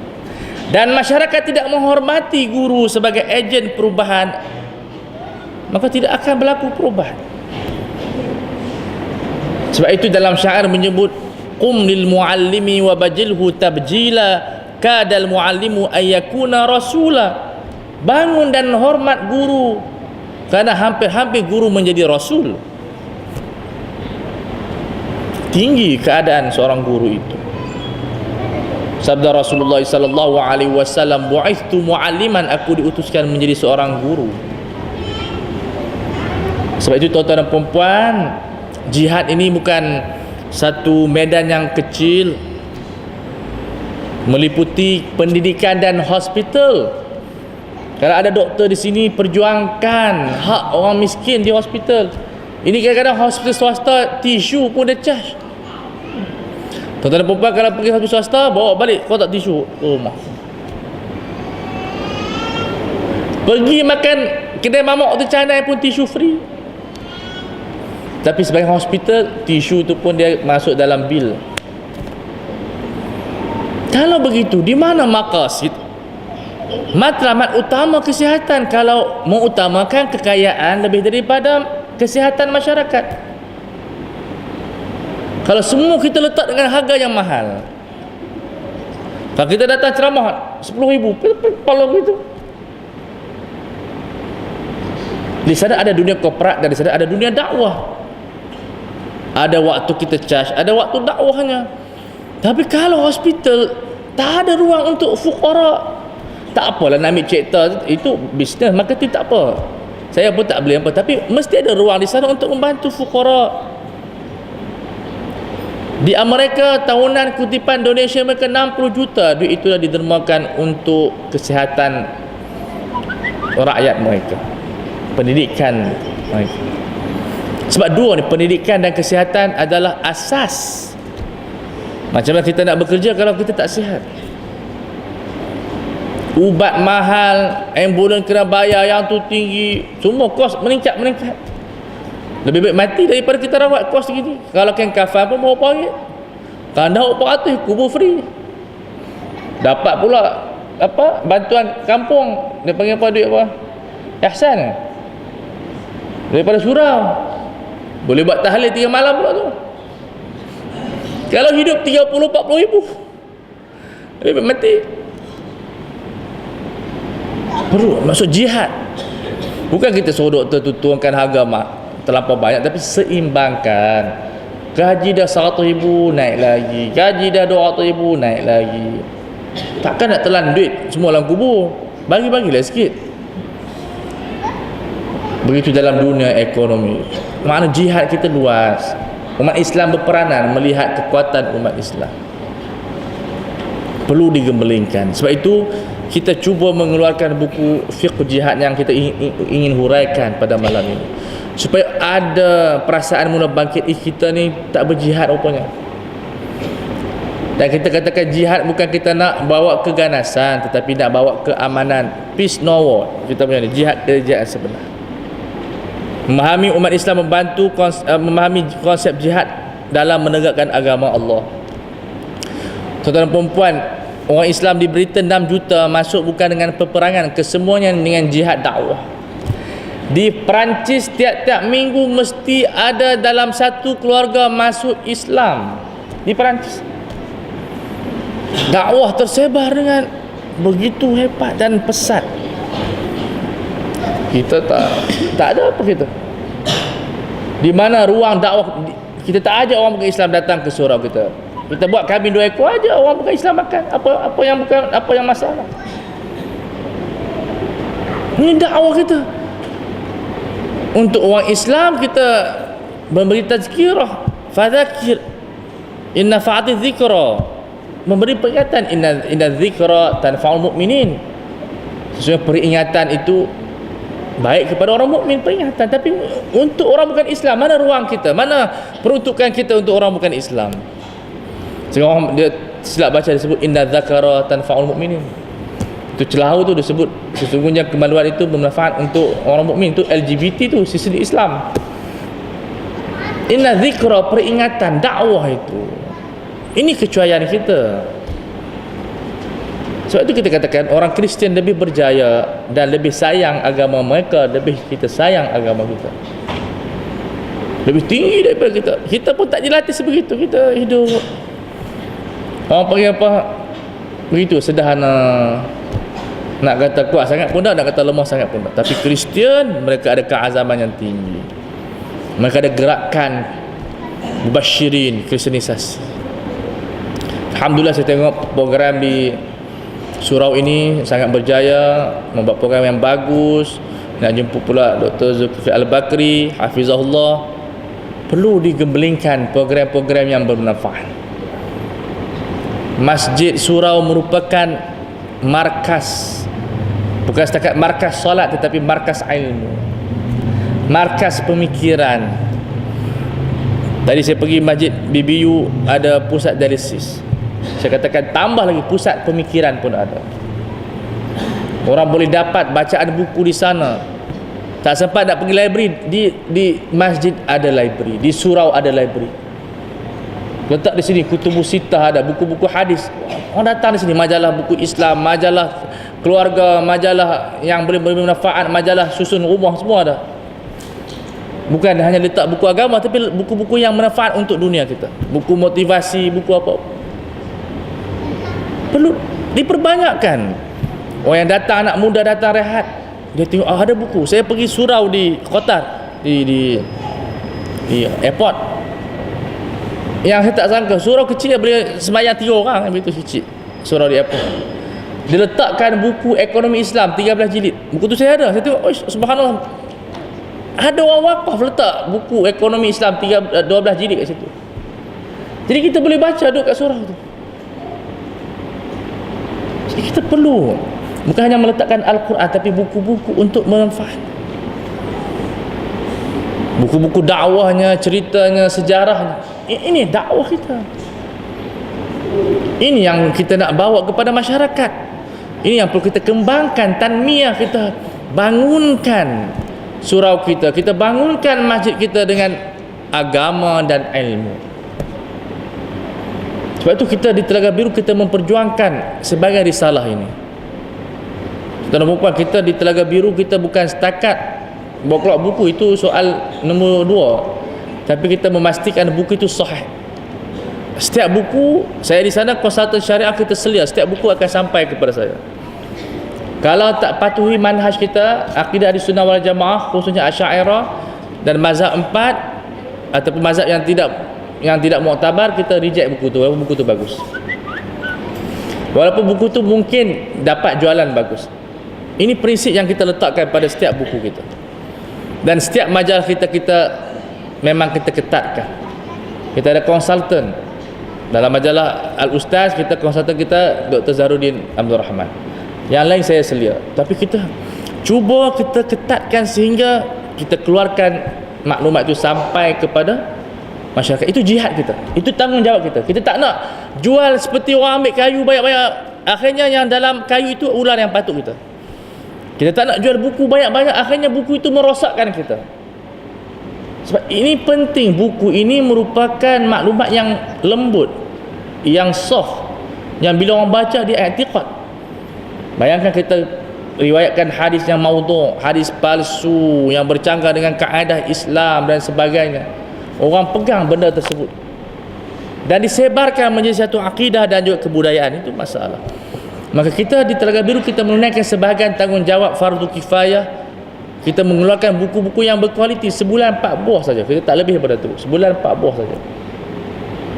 Dan masyarakat tidak menghormati guru sebagai ejen perubahan, maka tidak akan berlaku perubahan. Sebab itu dalam syair menyebut qum lil muallimi wa bajilhu tabjila kadal muallimu ayyakuna rasula. Bangun dan hormat guru, kerana hampir-hampir guru menjadi rasul. Tinggi keadaan seorang guru itu. Sabda Rasulullah sallallahu alaihi wasallam, bu'ithtu mualliman, aku diutuskan menjadi seorang guru. Sebab itu tuan-tuan dan puan-puan, jihad ini bukan satu medan yang kecil, meliputi pendidikan dan hospital. Kalau ada doktor di sini, perjuangkan hak orang miskin di hospital. Ini kadang-kadang hospital swasta tisu pun dia charge. Tuan-tuan dan puan-puan, kalau pergi hospital swasta, bawa balik kotak tisu rumah. Pergi makan kedai mamak tu canai pun tisu free. Tapi sebagai hospital, tisu tu pun dia masuk dalam bil. Kalau begitu, di mana maqasid? Matlamat utama kesihatan kalau mengutamakan kekayaan lebih daripada kesihatan masyarakat. Kalau semua kita letak dengan harga yang mahal, kalau kita datang ceramah 10,000, kalau gitu. Di sana ada dunia korporat dan di sana ada dunia dakwah. Ada waktu kita charge, ada waktu dakwahnya. Tapi kalau hospital tak ada ruang untuk fuqara, tak apalah nak ambil cerita itu bisnes, marketing tak apa. Saya pun tak beli apa, tapi mesti ada ruang di sana untuk membantu fuqara. Di Amerika tahunan kutipan donation mereka 60 juta. Duit itulah didermakan untuk kesihatan rakyat mereka, pendidikan mereka. Sebab dua ni, pendidikan dan kesihatan adalah asas. Macam mana kita nak bekerja kalau kita tak sihat? Ubat mahal, ambulans kena bayar yang tu tinggi, semua kos meningkat. Lebih baik mati daripada kita rawat kos segini. Kalau kain kafan pun berapa ringgit? Tandah 400, kubur free. Dapat pula apa? Bantuan kampung. Dia panggil apa, duit apa? Ihsan. Daripada surau. Boleh buat tahlil 3 malam pula tu. Kalau hidup 30-40 ribu, lebih baik mati. Perlu maksud jihad. Bukan kita suruh doktor tu turunkan harga terlampau banyak, tapi seimbangkan. Gaji dah 100 ribu, naik lagi. Gaji dah 200 ribu, naik lagi. Takkan nak telan duit semua dalam kubur. Bagi-bagilah sikit. Begitu dalam dunia ekonomi. Makna jihad kita luas. Umat Islam berperanan melihat kekuatan umat Islam. Perlu digembelingkan. Sebab itu kita cuba mengeluarkan buku fiqh jihad yang kita ingin huraikan pada malam ini, supaya ada perasaan mula bangkit, kita ni tak berjihad rupanya. Dan kita katakan jihad bukan kita nak bawa keganasan, tetapi nak bawa keamanan, peace no war. Kita punya ni jihad, kerajaan sebenar. Memahami umat Islam, membantu memahami konsep jihad dalam menegakkan agama Allah. Tuan-tuan dan puan-puan, orang Islam di Britain 6 juta masuk bukan dengan peperangan, kesemuanya dengan jihad dakwah. Di Perancis tiap-tiap minggu mesti ada dalam satu keluarga masuk Islam. Di Perancis dakwah tersebar dengan begitu hebat dan pesat. Kita tak ada apa kita. Di mana ruang dakwah, kita tak ajak orang bukan Islam datang ke surau kita. Kita buat kambing 2 ekor aja, orang bukan Islam makan. Apa yang masalah? Ini dakwah kita. Untuk orang Islam kita memberi tazkirah, fadzakir inna fa'ati dzikra, memberi peringatan, inna dzikra tanfa'ul mu'minin. Sesuai peringatan itu baik kepada orang mukmin, peringatan. Tapi untuk orang bukan Islam, mana ruang kita, mana peruntukan kita untuk orang bukan Islam? Sekarang dia silap baca, disebut inna dzakara tanfa'ul mu'minin. Itu celahu tu disebut sesungguhnya kemaluan itu bermanfaat untuk orang mukmin. Itu LGBT tu sisi Islam. Inna zikra, peringatan, dakwah itu. Ini kecuaian kita. Sebab itu kita katakan orang Kristian lebih berjaya dan lebih sayang agama mereka, lebih kita sayang agama kita. Lebih tinggi daripada kita. Kita pun tak dilatih sebegitu. Kita hidup orang panggil apa, begitu sederhana. Nak kata kuat sangat pun tak, nak kata lemah sangat pun tak. Tapi Kristian, mereka ada keazaman yang tinggi. Mereka ada gerakan mubasyirin, kristenisasi. Alhamdulillah saya tengok program di surau ini sangat berjaya, membuat program yang bagus. Nak jemput pula Dr. Zulkifli Al-Bakri, hafizahullah. Perlu digembelingkan program-program yang bermanfaat. Masjid surau merupakan markas, bukan setakat markas solat, tetapi markas ilmu, markas pemikiran. Tadi saya pergi masjid BBU, ada pusat dialisis. Saya katakan tambah lagi, pusat pemikiran pun ada. Orang boleh dapat bacaan buku di sana. Tak sempat nak pergi library, di masjid ada library, di surau ada library. Letak di sini Kutubus Sittah ada, buku-buku hadis. Orang datang di sini, majalah buku Islam, majalah keluarga, majalah yang boleh bermanfaat, majalah susun rumah, semua ada. Bukan hanya letak buku agama, tapi buku-buku yang bermanfaat untuk dunia kita. Buku motivasi, buku apa. Perlu diperbanyakkan. Orang yang datang, anak muda datang rehat, dia tengok ada buku. Saya pergi surau di Qatar, di airport. Yang saya tak sangka, surau kecil boleh sembahyang 3 orang, begitu kecil surau di airport. Dia letakkan buku ekonomi Islam 13 jilid. Buku tu saya ada. Saya tengok, oh subhanallah, ada orang wakaf letak buku ekonomi Islam 12 jilid kat situ. Jadi kita boleh baca duduk kat surau tu. Jadi kita perlu bukan hanya meletakkan Al-Quran, tapi buku-buku untuk bermanfaat. Buku-buku dakwahnya, ceritanya, sejarahnya. Ini dakwah kita. Ini yang kita nak bawa kepada masyarakat. Ini yang perlu kita kembangkan, tanmiyah kita. Bangunkan surau kita, kita bangunkan masjid kita dengan agama dan ilmu. Sebab itu kita di Telaga Biru kita memperjuangkan sebagai risalah ini. Tuan-tuan, kita di Telaga Biru kita bukan setakat bawa keluar buku, itu soal nombor 2, tapi kita memastikan buku itu sahih. Setiap buku, saya di sana konsultan syariah kita selia, setiap buku akan sampai kepada saya. Kalau tak patuhi manhaj kita, akidah Ahlussunnah wal Jamaah, khususnya Asy'ariyah dan mazhab 4 ataupun mazhab yang tidak muktabar, kita reject buku tu, walaupun buku tu bagus. Walaupun buku tu mungkin dapat jualan bagus. Ini prinsip yang kita letakkan pada setiap buku kita. Dan setiap majalah kita memang kita ketatkan. Kita ada konsultan. Dalam majalah Al-Ustaz, kita konsultan kita Dr. Zaharuddin Abdul Rahman. Yang lain saya selia. Tapi kita cuba kita ketatkan sehingga kita keluarkan maklumat itu sampai kepada masyarakat. Itu jihad kita. Itu tanggungjawab kita. Kita tak nak jual seperti orang ambil kayu banyak-banyak. Akhirnya yang dalam kayu itu ular yang patuk kita. Kita tak nak jual buku banyak-banyak, akhirnya buku itu merosakkan kita. Sebab ini penting, buku ini merupakan maklumat yang lembut, yang soft, yang bila orang baca dia i'tiqad. Bayangkan kita riwayatkan hadis yang maudhu', hadis palsu yang bercanggah dengan kaedah Islam dan sebagainya. Orang pegang benda tersebut dan disebarkan menjadi satu akidah dan juga kebudayaan, itu masalah. Maka kita di Telaga Biru kita menunaikan sebahagian tanggungjawab fardu kifayah. Kita mengeluarkan buku-buku yang berkualiti, sebulan 4 buah saja. Kita tak lebih daripada itu, sebulan 4 buah saja.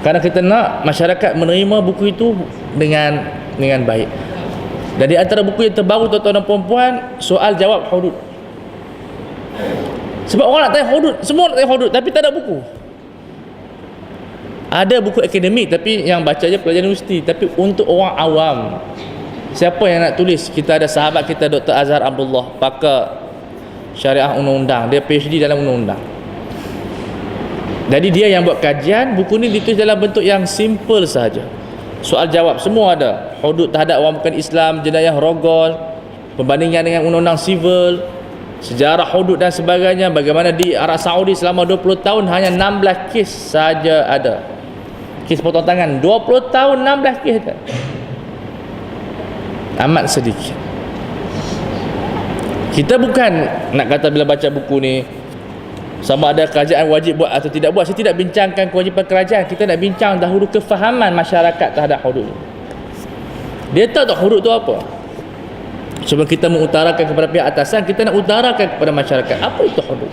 Karena kita nak masyarakat menerima buku itu dengan baik. Dan di antara buku yang terbaru, tuan-tuan dan puan-puan, soal jawab hudud. Sebab orang nak tanya hudud, semua nak tanya hudud, tapi tak ada buku. Ada buku akademik, tapi yang baca je pelajar universiti. Tapi untuk orang awam, siapa yang nak tulis? Kita ada sahabat kita Dr. Azhar Abdullah, pakar syariah undang-undang, dia PhD dalam undang-undang. Jadi dia yang buat kajian. Buku ni ditulis dalam bentuk yang simple sahaja. Soal jawab semua ada. Hudud terhadap orang bukan Islam, jenayah rogol, perbandingan dengan undang-undang sivil, sejarah hudud dan sebagainya, bagaimana di Arab Saudi selama 20 tahun hanya 16 kes saja ada. Kes potong tangan 20 tahun 16 kes ada. Amat sedikit. Kita bukan nak kata bila baca buku ni sama ada kerajaan wajib buat atau tidak buat. Saya tidak bincangkan kewajipan kerajaan. Kita nak bincang dahulu kefahaman masyarakat terhadap hudud. Dia tahu tak hudud tu apa? Sebab kita mengutarakan kepada pihak atasan, kita nak utarakan kepada masyarakat apa itu hudud.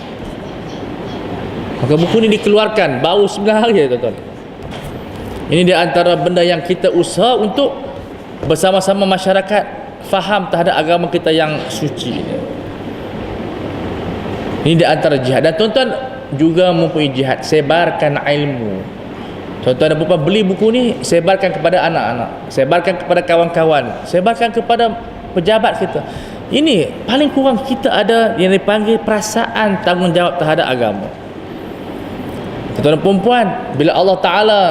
Maka buku ni dikeluarkan baru 9 hari, tuan-tuan. Ini di antara benda yang kita usaha untuk bersama-sama masyarakat faham terhadap agama kita yang suci. Ini di antara jihad. Dan tuan-tuan juga mempunyai jihad, sebarkan ilmu. Tuan-tuan dan puan, beli buku ni, sebarkan kepada anak-anak, sebarkan kepada kawan-kawan, sebarkan kepada pejabat kita. Ini paling kurang kita ada yang dipanggil perasaan tanggungjawab terhadap agama. Tuan-tuan dan puan, bila Allah Ta'ala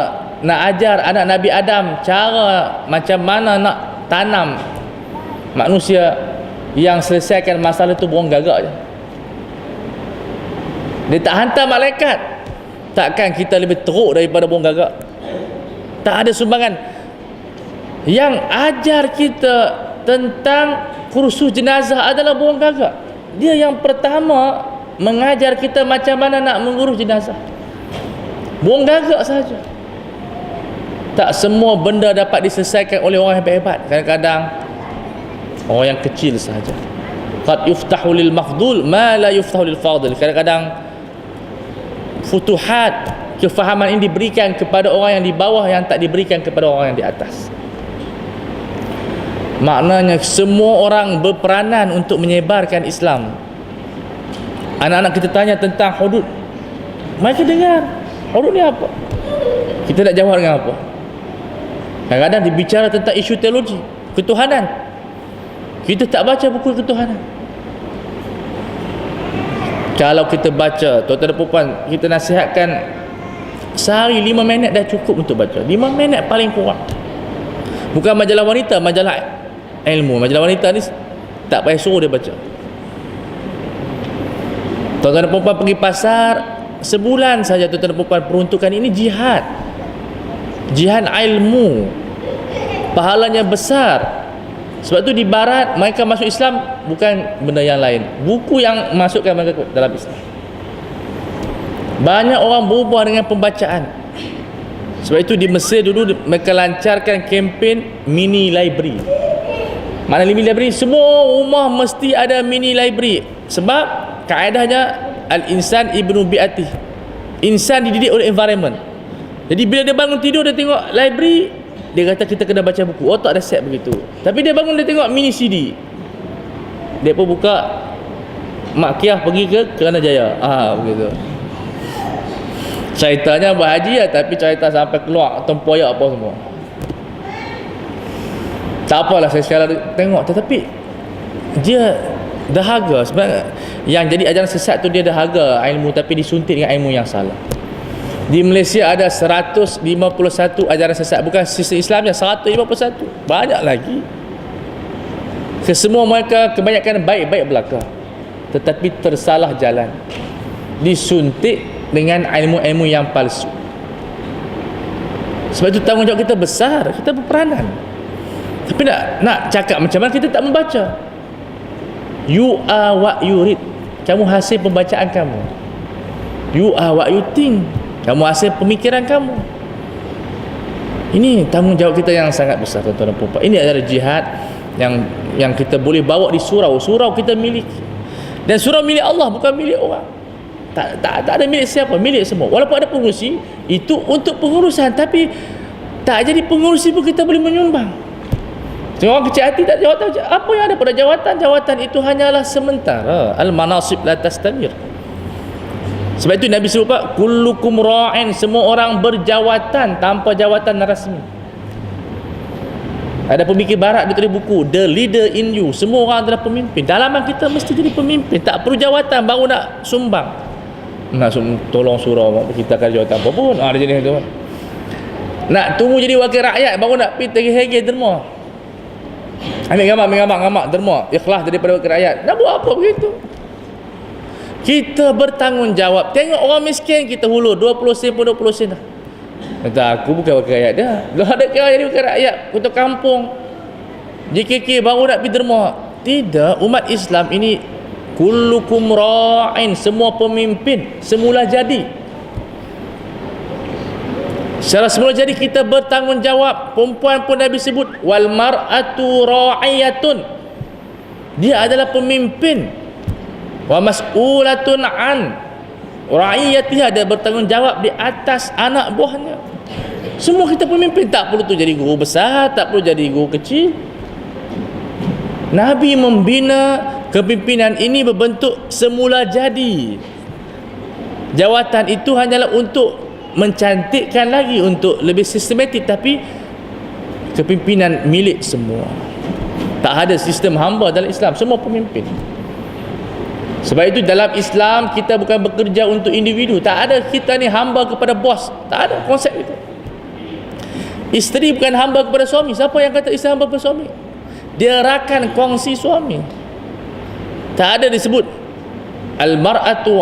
nak ajar anak Nabi Adam cara macam mana nak tanam manusia yang selesaikan masalah itu burung gagak je. Dia tak hantar malaikat. Takkan kita lebih teruk daripada burung gagak? Tak ada sumbangan. Yang ajar kita tentang kursus jenazah adalah burung gagak. Dia yang pertama mengajar kita macam mana nak mengurus jenazah. Burung gagak saja. Tak semua benda dapat diselesaikan oleh orang yang hebat. Kadang-kadang orang yang kecil sahaja. Qad yuftahu lil mafdul ma la yuftahu lil fadil. Kadang-kadang futuhat, kefahaman ini diberikan kepada orang yang di bawah yang tak diberikan kepada orang yang di atas. Maknanya semua orang berperanan untuk menyebarkan Islam. Anak-anak kita tanya tentang hudud, mereka dengar hudud ni apa, kita nak jawab dengan apa. Kadang-kadang dibicara tentang isu teologi, ketuhanan, kita tak baca buku ketuhanan. Kalau kita baca, tuan-tuan dan puan, kita nasihatkan sehari 5 minit dah cukup untuk baca. 5 minit paling kurang. Bukan majalah wanita, majalah ilmu. Majalah wanita ni tak payah suruh dia baca. Tuan-tuan dan puan pergi pasar, sebulan saja tuan-tuan dan puan, peruntukan ini jihad. Jihad ilmu. Pahalanya besar. Sebab tu di barat mereka masuk Islam bukan benda yang lain, buku yang masukkan mereka dalam Islam. Banyak orang berubah dengan pembacaan. Sebab itu di Mesir dulu mereka lancarkan kempen mini library. Mana mini library? Semua rumah mesti ada mini library. Sebab kaedahnya al-insan ibnu bi'atih. Insan dididik oleh environment. Jadi bila dia bangun tidur, dia tengok library, dia kata kita kena baca buku. Otak dah set begitu. Tapi dia bangun, dia tengok mini CD. Dia pun buka Mak Kiah pergi ke Kelana Jaya. Begitu. Ceritanya berhaji lah, tapi cerita sampai keluar tempoyak apa semua. Tak apalah saya sekarang tengok. Tetapi dia dahaga. Sebenarnya yang jadi ajaran sesat tu dia dahaga ilmu, tapi disuntik dengan ilmu yang salah. Di Malaysia ada 151 ajaran sesat. Bukan sistem Islamnya 151. Banyak lagi. Kesemua mereka kebanyakan baik-baik belaka, tetapi tersalah jalan. Disuntik dengan ilmu-ilmu yang palsu. Sebab itu tanggungjawab kita besar. Kita berperanan. Tapi nak cakap macam mana, kita tak membaca. You are what you read. Kamu hasil pembacaan kamu. You are what you think. Kamu hasil pemikiran kamu. Ini tanggungjawab kita yang sangat besar, tuan-tuan dan puan. Ini adalah jihad yang kita boleh bawa di surau. Surau kita miliki. Dan surau milik Allah, bukan milik orang. Tak ada milik siapa, milik semua. Walaupun ada pengurusi, itu untuk pengurusan, tapi tak jadi pengurusi pun kita boleh menyumbang. Orang kecil hati tak jawatan. Apa yang ada pada jawatan? Jawatan itu hanyalah sementara. Al-manasib la tastamir. Sebab itu Nabi sebut, kullukum ra'in, semua orang berjawatan tanpa jawatan rasmi. Ada pemikir barat dia tulis buku The Leader in You. Semua orang adalah pemimpin. Dalaman kita mesti jadi pemimpin. Tak perlu jawatan baru nak sumbang. Nak tolong surau kita akan jawatan apa pun. Ada jenis tu. Nak tunggu jadi wakil rakyat baru nak pergi tergih-gih derma. Ambil gambar derma. Ikhlas daripada wakil rakyat. Nak buat apa begitu? Kita bertanggungjawab. Tengok orang miskin kita hulur 20 sen pun 20 sen dah. Kata aku bukan wakil rakyat dah. Kalau ada kira jadi wakil rakyat kota kampung, JKK baru nak pergi derma. Tidak, umat Islam ini kullukum ra'in, semua pemimpin semula jadi. Secara semula jadi kita bertanggungjawab. Perempuan pun Nabi sebut wal mar'atu ra'iyatun, dia adalah pemimpin. Wa mas'ulatun an ra'iyatiha, dia bertanggungjawab di atas anak buahnya. Semua kita pemimpin. Tak perlu tu jadi guru besar, tak perlu jadi guru kecil. Nabi membina kepimpinan ini berbentuk semula jadi. Jawatan itu hanyalah untuk mencantikkan lagi, untuk lebih sistematik, tapi kepimpinan milik semua. Tak ada sistem hamba dalam Islam, semua pemimpin. Sebab itu dalam Islam kita bukan bekerja untuk individu. Tak ada kita ni hamba kepada bos. Tak ada konsep itu. Isteri bukan hamba kepada suami. Siapa yang kata isteri hamba kepada suami? Dia rakan kongsi suami. Tak ada disebut al-mar'atu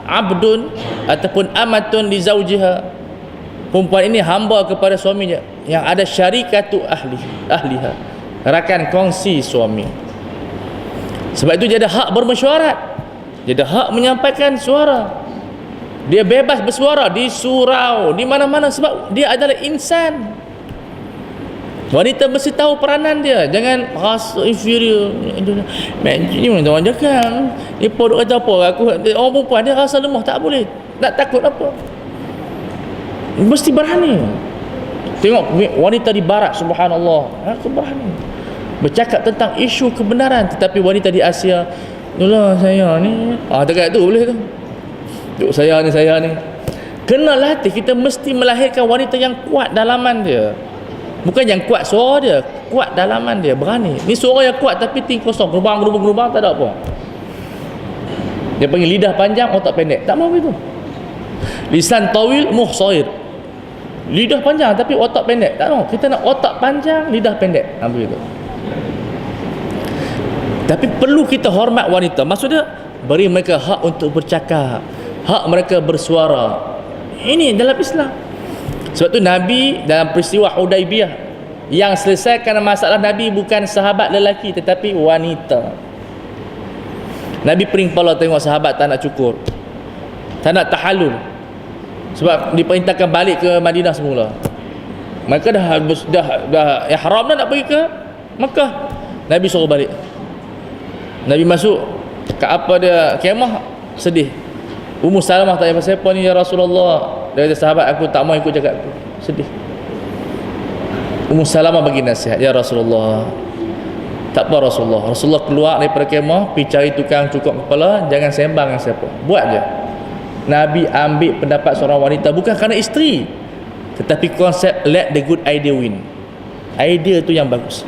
abdun ataupun amatun li zawjiha. Perempuan ini hamba kepada suaminya. Yang ada syarikatu ahliha, rakan kongsi suami. Sebab itu dia ada hak bermesyuarat, dia ada hak menyampaikan suara, dia bebas bersuara di surau, di mana-mana, sebab dia adalah insan. Wanita mesti tahu peranan dia. Jangan rasa inferior. Ni mana orang cakap dia duk kata apa aku, orang perempuan dia rasa lemah. Tak boleh, tak takut apa, mesti berani. Tengok wanita di barat, subhanallah, aku berani bercakap tentang isu kebenaran. Tetapi wanita di Asia, itulah saya ni, dekat tu boleh tu, duk saya ni. Kena latih. Kita mesti melahirkan wanita yang kuat dalaman dia. Bukan yang kuat suara dia, kuat dalaman dia, berani. Ni suara yang kuat tapi tinggi kosong, gerubang, tak ada apa. Dia panggil lidah panjang, otak pendek. Tak mahu itu. Lisan tawil, muh sair. Lidah panjang tapi otak pendek. Tak mahu. Kita nak otak panjang, lidah pendek. Begitu. Tapi perlu kita hormat wanita. Maksudnya beri mereka hak untuk bercakap, hak mereka bersuara. Ini dalam Islam. Sebab tu Nabi dalam peristiwa Hudaibiyah, yang selesaikan masalah Nabi bukan sahabat lelaki tetapi wanita. Nabi pening kepala tengok sahabat tak nak cukur, tak nak tahallul, sebab diperintahkan balik ke Madinah semula. Mereka dah ihram dah nak pergi ke Mekah. Nabi suruh balik. Nabi masuk ke kemah, sedih. Ummu Salamah tanya, pasal apa ni ya Rasulullah? Dia kata, sahabat aku tak mau ikut cakap aku, sedih. Ummu Salamah bagi nasihat, ya Rasulullah, tak apa Rasulullah. Rasulullah keluar daripada kemah, pergi cari tukang cukur kepala, jangan sembang dengan siapa, buat je. Nabi ambil pendapat seorang wanita bukan kerana isteri, tetapi konsep let the good idea win. Idea tu yang bagus.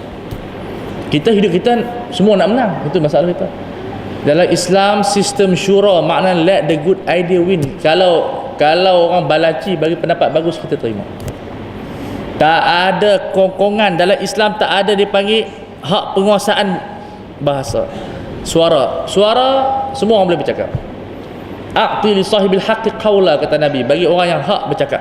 Kita hidup kita semua nak menang, itu masalah kita. Dalam Islam sistem syura, makna let the good idea win. Kalau orang balaci bagi pendapat bagus, kita terima. Tak ada kongkongan dalam Islam, tak ada dipanggil hak penguasaan bahasa. Suara semua orang boleh bercakap. A'ti li sahibil haqqi qawla, kata Nabi, bagi orang yang hak bercakap.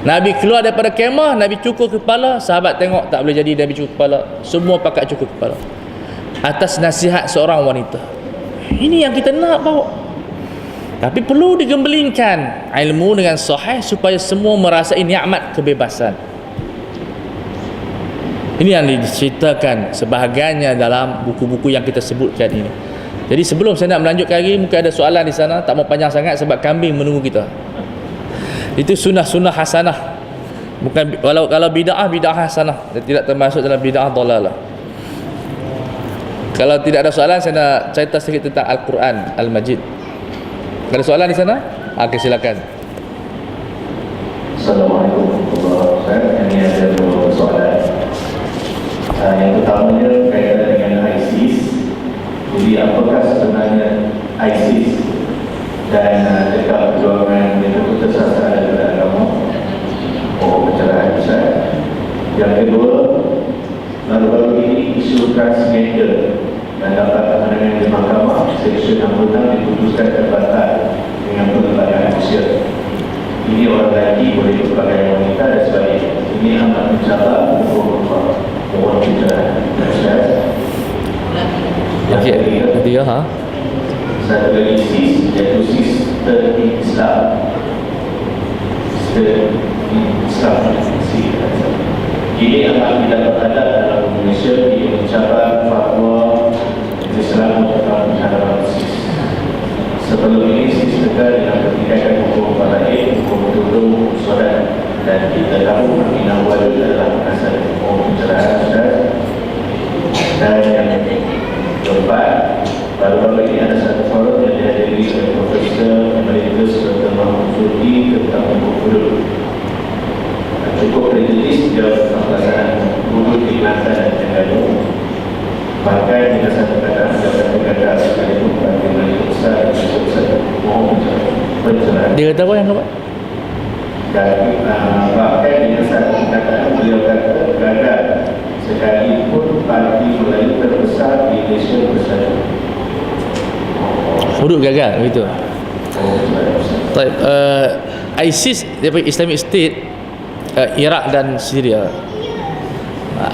Nabi keluar daripada kemah, Nabi cukur kepala, sahabat tengok tak boleh jadi Nabi cukur kepala, semua pakat cukur kepala atas nasihat seorang wanita. Ini yang kita nak bawa. Tapi perlu digembelingkan ilmu dengan sahih supaya semua merasai nikmat kebebasan. Ini yang diceritakan sebahagiannya dalam buku-buku yang kita sebutkan ini. Jadi sebelum saya nak melanjutkan lagi, mungkin ada soalan di sana, tak mau panjang sangat sebab kambing menunggu kita. Itu sunnah-sunnah hasanah. Bukan kalau bid'ah hasanah, tidak termasuk dalam bid'ah dhalalah. Kalau tidak ada soalan, saya nak cerita sedikit tentang Al-Quran Al-Majid. Ada soalan di sana? Okey, silakan. Assalamualaikum warahmatullahi wabarakatuh. Ini ada beberapa soalan. Yang pertamanya kaitan dengan ISIS. Jadi apakah sebenarnya ISIS dan cakap perjuangan yang putus asa daripada agama? Pencerahan besar. Yang kedua, baru-baru ini isu transgender dan dapat kemenangan di mahkamah Seksyen 66 diputuskan terbatal dengan pelbagai usia. Ini orang lelaki boleh berpakaian wanita dan sebagainya. Ini amat mencabar hukum orang pencerahan. Okey, ketiga satu lagi sis, iaitu sistem Islam. Ini amat tidak beradab dalam Indonesia. Ia mencabar fatwa Islam tentang pencabulan sis. Sebelum ini sis tegar dengan pertikaian hukum faraid, hukum tuduh, hukum solat, dan kita tahu Aminah Walid adalah penasihat hukum pencerahan. Dan yang keempat, baru-baru ini ada satu forum yang dihadiri oleh Profesor Emeritus Dr. Mahmud Surki tentang hukum hudud. Cukup kritis jauh tentang pelaksanaan hudud di Kelantan dan Terengganu. Bahkan jika satu kata mendapat berkata sekalipun bagi Malik Besar dan Besar mohon pencerahan. Dia kata apa yang apa? Dan bahkan jika satu kata beliau kata gagal sekalipun parti Melayu terbesar di Malaysia bersatu. Hudud gagal begitu. Baik, ISIS daripada Islamic State, Iraq dan Syria.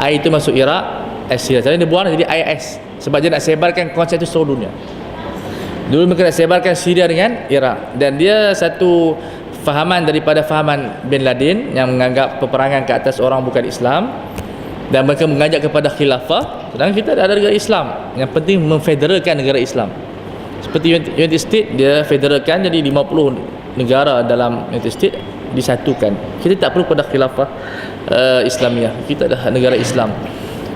I itu masuk Iraq, Syria. Jadi dia buang jadi IS sebab dia nak sebarkan konsep itu seluruh dunia. Dulu mereka nak sebarkan Syria dengan Iraq, dan dia satu fahaman daripada fahaman Bin Laden yang menganggap peperangan ke atas orang bukan Islam, dan mereka mengajak kepada khilafah. Sedangkan kita ada negara Islam, yang penting memfederalkan negara Islam. Seperti United States, dia federalkan jadi 50 negara dalam United States disatukan. Kita tak perlu pada khilafah Islamiah, kita adalah negara Islam.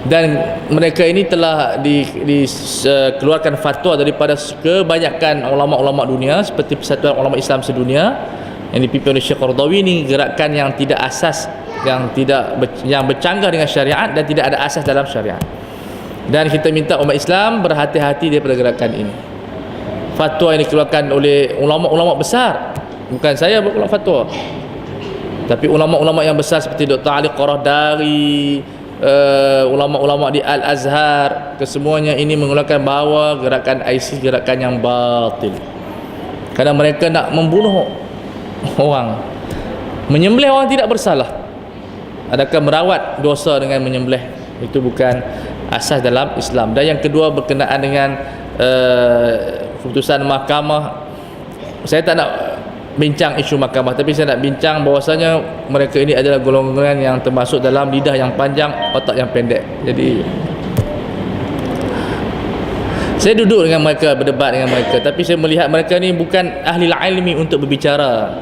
Dan mereka ini telah dikeluarkan fatwa daripada kebanyakan ulama-ulama dunia, seperti Persatuan Ulama Islam Sedunia yang dipimpin oleh Syekh Qaradawi. Ini gerakan yang tidak asas, yang bercanggah dengan syariat dan tidak ada asas dalam syariat. Dan kita minta umat Islam berhati-hati daripada gerakan ini. Fatwa yang dikeluarkan oleh ulama-ulama besar, bukan saya berkeluar fatwa, tapi ulama-ulama yang besar seperti Dr. Ali Qaradari, ulama-ulama di Al-Azhar, kesemuanya ini mengeluarkan bahawa gerakan ISIS gerakan yang batil, kerana mereka nak membunuh orang, menyembelih orang tidak bersalah. Adakah merawat dosa dengan menyembelih? Itu bukan asas dalam Islam. Dan yang kedua berkenaan dengan keputusan mahkamah, saya tak nak bincang isu mahkamah, tapi saya nak bincang bahawasanya mereka ini adalah golongan yang termasuk dalam lidah yang panjang, otak yang pendek. Jadi saya duduk dengan mereka, berdebat dengan mereka, tapi saya melihat mereka ni bukan ahli ilmi untuk berbicara.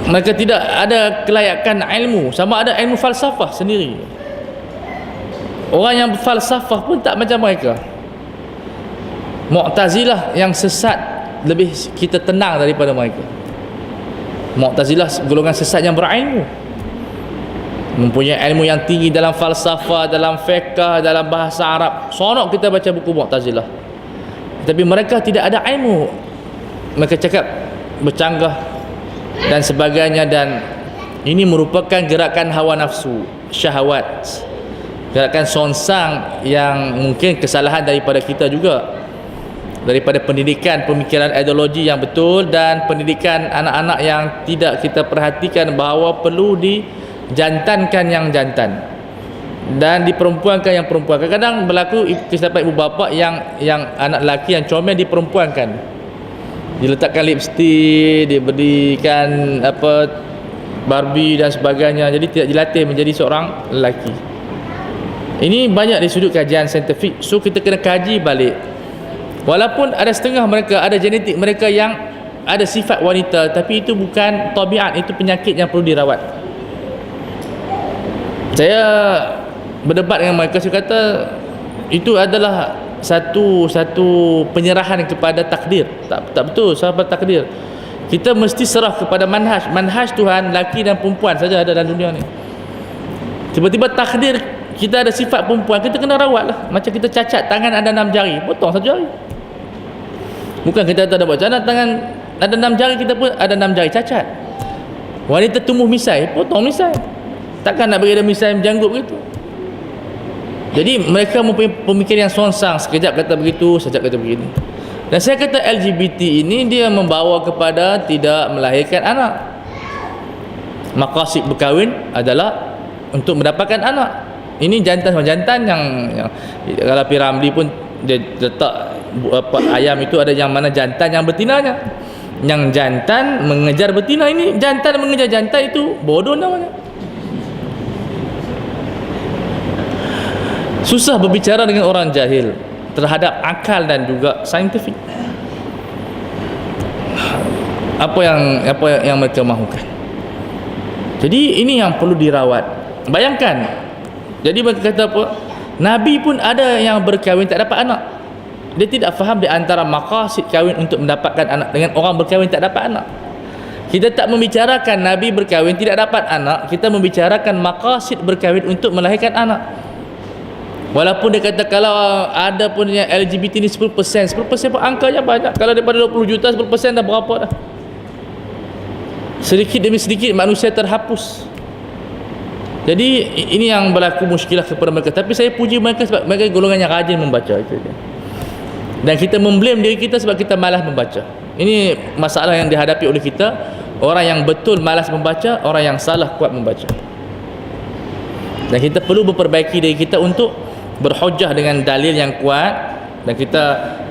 Mereka tidak ada kelayakan ilmu, sama ada ilmu falsafah sendiri. Orang yang falsafah pun tak macam mereka. Mu'tazilah yang sesat lebih kita tenang daripada mereka. Mu'tazilah golongan sesat yang berilmu, mempunyai ilmu yang tinggi dalam falsafah, dalam fiqh, dalam bahasa Arab. Sonok kita baca buku Mu'tazilah, tapi mereka tidak ada ilmu. Mereka cakap bercanggah dan sebagainya, dan ini merupakan gerakan hawa nafsu, syahwat, gerakan sonsang yang mungkin kesalahan daripada kita juga, daripada pendidikan pemikiran ideologi yang betul dan pendidikan anak-anak yang tidak kita perhatikan bahawa perlu dijantankan yang jantan dan diperempuankan yang perempuan. Kadang-kadang berlaku kesilapan ibu bapa yang anak lelaki yang comel diperempuankan, diletakkan lipstick, diberikan Barbie dan sebagainya, jadi tidak dilatih menjadi seorang lelaki. Ini banyak di sudut kajian saintifik, so kita kena kaji balik. Walaupun ada setengah mereka, ada genetik mereka yang ada sifat wanita, tapi itu bukan tabiat, itu penyakit yang perlu dirawat. Saya berdebat dengan mereka, saya kata itu adalah satu penyerahan kepada takdir. Tak betul sahabat takdir. Kita mesti serah kepada manhaj Tuhan. Laki dan perempuan saja ada dalam dunia ni. Tiba-tiba takdir kita ada sifat perempuan, kita kena rawat lah. Macam kita cacat, tangan ada 6 jari, potong 1 jari. Bukan kita tak ada buat macam tangan ada 6 jari, kita pun ada 6 jari cacat. Wanita tumbuh misai, potong misai. Takkan nak bagi dia misai menjanggut begitu. Jadi mereka mempunyai pemikiran yang songsang, sekejap kata begitu, sekejap kata begini. Dan saya kata LGBT ini dia membawa kepada tidak melahirkan anak. Maqasid berkahwin adalah untuk mendapatkan anak. Ini jantan yang kalau Piramli pun dia letak ayam itu ada yang mana jantan yang betinanya. Yang jantan mengejar betina, ini jantan mengejar jantan, itu bodoh namanya. Susah berbicara dengan orang jahil terhadap akal dan juga saintifik. Apa yang mereka mahukan. Jadi ini yang perlu dirawat. Bayangkan. Jadi mereka kata apa? Nabi pun ada yang berkahwin tak dapat anak. Dia tidak faham di antara maqasid kahwin untuk mendapatkan anak dengan orang berkahwin tak dapat anak. Kita tak membicarakan Nabi berkahwin tidak dapat anak, kita membicarakan maqasid berkahwin untuk melahirkan anak. Walaupun dia kata kalau ada pun yang LGBT ni 10% pun angkanya banyak. Kalau daripada 20 juta 10% dah berapa dah? Sedikit demi sedikit manusia terhapus. Jadi ini yang berlaku muskilah kepada mereka. Tapi saya puji mereka sebab mereka golongan yang rajin membaca itu dia. Dan kita memblame diri kita sebab kita malas membaca. Ini masalah yang dihadapi oleh kita. Orang yang betul malas membaca, orang yang salah kuat membaca. Dan kita perlu memperbaiki diri kita untuk berhujah dengan dalil yang kuat, dan kita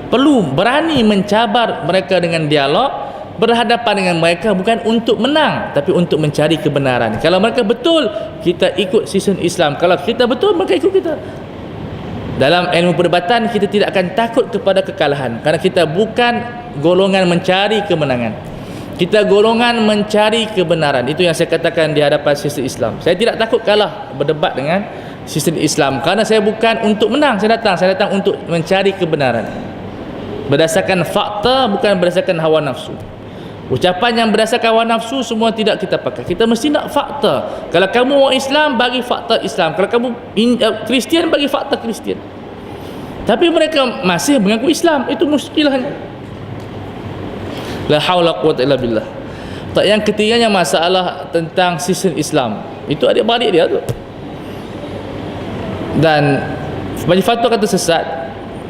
perlu berani mencabar mereka dengan dialog, berhadapan dengan mereka bukan untuk menang tapi untuk mencari kebenaran. Kalau mereka betul, kita ikut sistem Islam. Kalau kita betul, mereka ikut kita. Dalam ilmu perdebatan kita tidak akan takut kepada kekalahan, kerana kita bukan golongan mencari kemenangan. Kita golongan mencari kebenaran. Itu yang saya katakan di hadapan sistem Islam. Saya tidak takut kalah berdebat dengan sistem Islam, kerana saya bukan untuk menang. Saya datang untuk mencari kebenaran berdasarkan fakta, bukan berdasarkan hawa nafsu. Ucapan yang berdasarkan hawa nafsu semua tidak kita pakai. Kita mesti nak fakta. Kalau kamu orang Islam, bagi fakta Islam. Kalau kamu Kristian, bagi fakta Kristian. Tapi mereka masih mengaku Islam. Itu muskilahnya. La haula quwwata illa billah. Tak, yang ketiganya masalah tentang sistem Islam. Itu adik-beradik dia tu. Dan bagi fatwa kata sesat,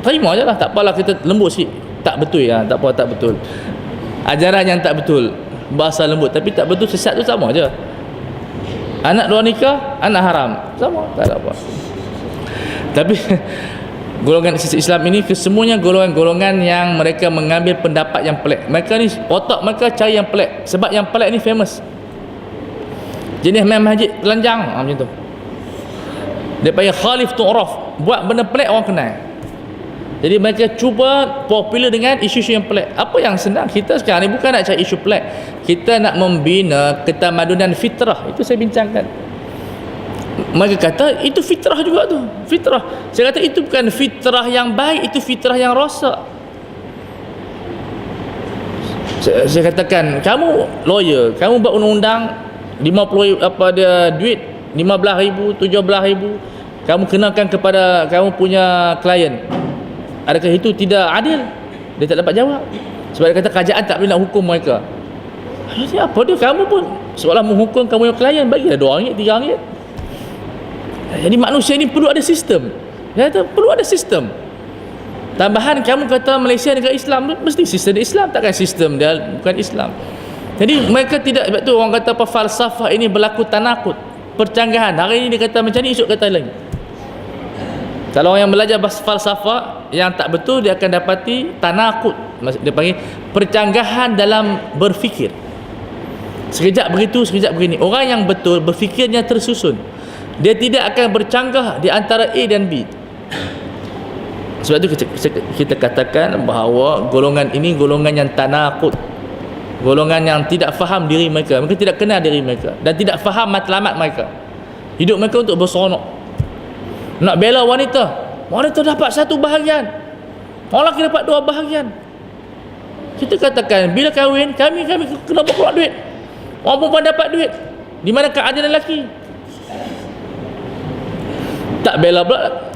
terima je lah, tak apalah, kita lembut sikit. Tak betul ya, tak apa, tak betul. Ajaran yang tak betul, bahasa lembut, tapi tak betul, sesat tu sama je. Anak luar nikah, anak haram, sama, tak ada apa. Tapi golongan Islam ini kesemuanya golongan-golongan yang mereka mengambil pendapat yang pelik. Mereka ni otak mereka cari yang pelik, sebab yang pelik ni famous. Jenis main masjid telanjang, macam tu. Dia panggil khalif tu'raf, buat benda pelik orang kenal. Jadi mereka cuba popular dengan isu-isu yang pelik. Apa yang senang kita sekarang ni bukan nak cari isu pelik, kita nak membina ketamadunan fitrah. Itu saya bincangkan. Mereka kata itu fitrah juga tu, fitrah. Saya kata itu bukan fitrah yang baik, itu fitrah yang rosak. Saya katakan, kamu lawyer, kamu buat undang-undang 50 apa dia duit 15,000, 17,000, kamu kenakan kepada kamu punya klien. Adakah itu tidak adil? Dia tak dapat jawab. Sebab dia kata kerajaan tak boleh nak hukum mereka. Jadi apa dia? Kamu pun seolah menghukum kamu punya klien, bagilah RM2, RM3. Jadi manusia ini perlu ada sistem. Dia kata perlu ada sistem. Tambahan kamu kata Malaysia negara Islam, mesti sistem Islam, takkan sistem dia bukan Islam. Jadi mereka tidak, sebab tu orang kata apa, falsafah ini berlaku tanakut, percanggahan. Hari ini dia kata macam ni, esok kata lagi. Kalau orang yang belajar falsafah yang tak betul, dia akan dapati tanakut. Dia panggil percanggahan dalam berfikir. Sekejap begitu, sekejap begini. Orang yang betul berfikirnya tersusun. Dia tidak akan bercanggah di antara A dan B. Sebab itu kita katakan bahawa golongan ini golongan yang tanakut, golongan yang tidak faham diri mereka. Mereka tidak kenal diri mereka dan tidak faham matlamat mereka. Hidup mereka untuk berseronok. Nak bela wanita, wanita dapat satu bahagian, orang lelaki dapat dua bahagian. Kita katakan bila kahwin, kami kena berkeluar duit, orang perempuan dapat duit. Di mana keadilan lelaki? Tak bela pula.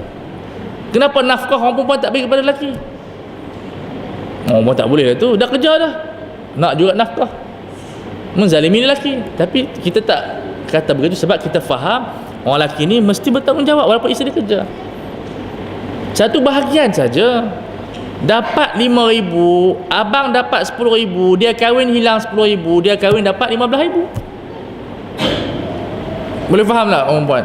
Kenapa nafkah orang perempuan tak bagi kepada lelaki? Orang perempuan tak boleh lah tu, dah kerja dah, nak juga nafkah, menzalimi lelaki. Tapi kita tak kata begitu sebab kita faham orang lelaki ni mesti bertanggungjawab walaupun isteri kerja. Satu bahagian saja. Dapat 5,000, abang dapat 10,000, dia kahwin hilang 10,000, dia kahwin dapat 15,000. Boleh faham tak orang puan?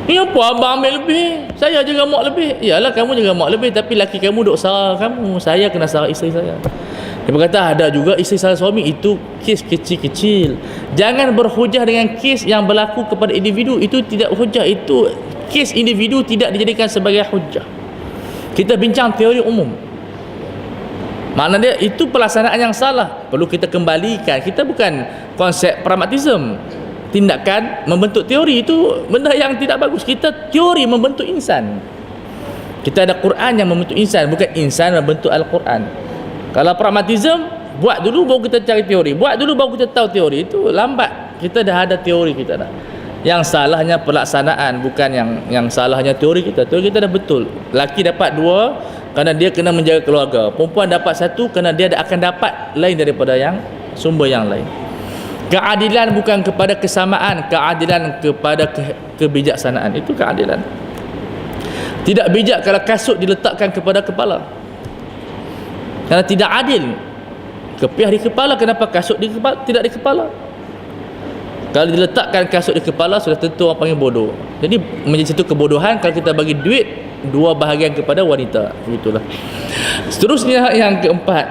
Ni apa abang ambil lebih? Saya je gamak lebih. Yalah kamu je gamak lebih, tapi laki kamu duk sarah kamu. Saya kena sarah isteri saya. Dia berkata ada juga isteri sarah suami, itu kes kecil-kecil. Jangan berhujah dengan kes yang berlaku kepada individu. Itu tidak hujah. Itu kes individu tidak dijadikan sebagai hujah. Kita bincang teori umum. Makna dia itu pelaksanaan yang salah, perlu kita kembalikan. Kita bukan konsep pragmatisme. Tindakan membentuk teori itu benda yang tidak bagus. Kita teori membentuk insan. Kita ada Quran yang membentuk insan, bukan insan membentuk Al-Quran. Kalau pragmatisme, buat dulu baru kita cari teori, buat dulu baru kita tahu teori. Itu lambat. Kita dah ada teori kita dah. Yang salahnya pelaksanaan, bukan yang salahnya teori kita. Teori kita dah betul. Laki dapat 2 kerana dia kena menjaga keluarga. Perempuan dapat 1 kerana dia akan dapat lain daripada yang sumber yang lain. Keadilan bukan kepada kesamaan, keadilan kepada kebijaksanaan. Itu keadilan. Tidak bijak kalau kasut diletakkan kepada kepala. Kerana tidak adil. Kepiah di kepala, kenapa kasut di kepala, tidak di kepala? Kalau diletakkan kasut di kepala, sudah tentu orang panggil bodoh. Jadi menjadi satu kebodohan kalau kita bagi duit 2 bahagian kepada wanita. Begitulah. Seterusnya yang keempat.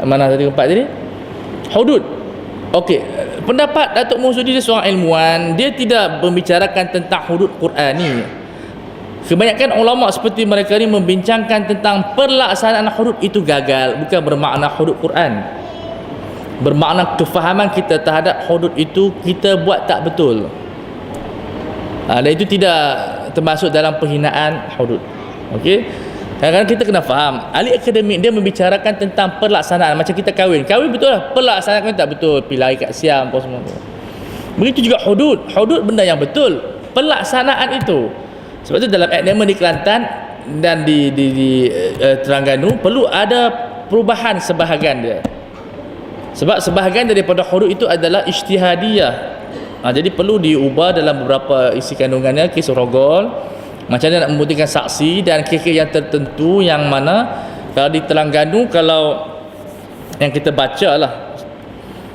Mana tadi keempat tadi? Hudud. Okey, pendapat Datuk Muhyiddin dia seorang ilmuwan, dia tidak membicarakan tentang hudud Qurani. Kebanyakan ulama seperti mereka ni membincangkan tentang pelaksanaan hudud itu gagal, bukan bermakna hudud Quran. Bermakna kefahaman kita terhadap hudud itu kita buat tak betul. Dan itu tidak termasuk dalam penghinaan hudud. Okey. Kadang-kadang kita kena faham, ahli akademik dia membicarakan tentang pelaksanaan. Macam kita kahwin betul lah, pelaksanaan tak betul, pergi lari kat siam apa semua. Begitu juga hudud. Hudud benda yang betul, pelaksanaan itu. Sebab itu dalam agreement di Kelantan dan di Terengganu perlu ada perubahan sebahagian dia. Sebab sebahagian daripada hudud itu adalah ijtihadiyah. Jadi perlu diubah dalam beberapa isi kandungannya, kes rogol, macam mana nak membuktikan saksi dan kes-kes yang tertentu, yang mana kalau di Terengganu, kalau yang kita baca lah,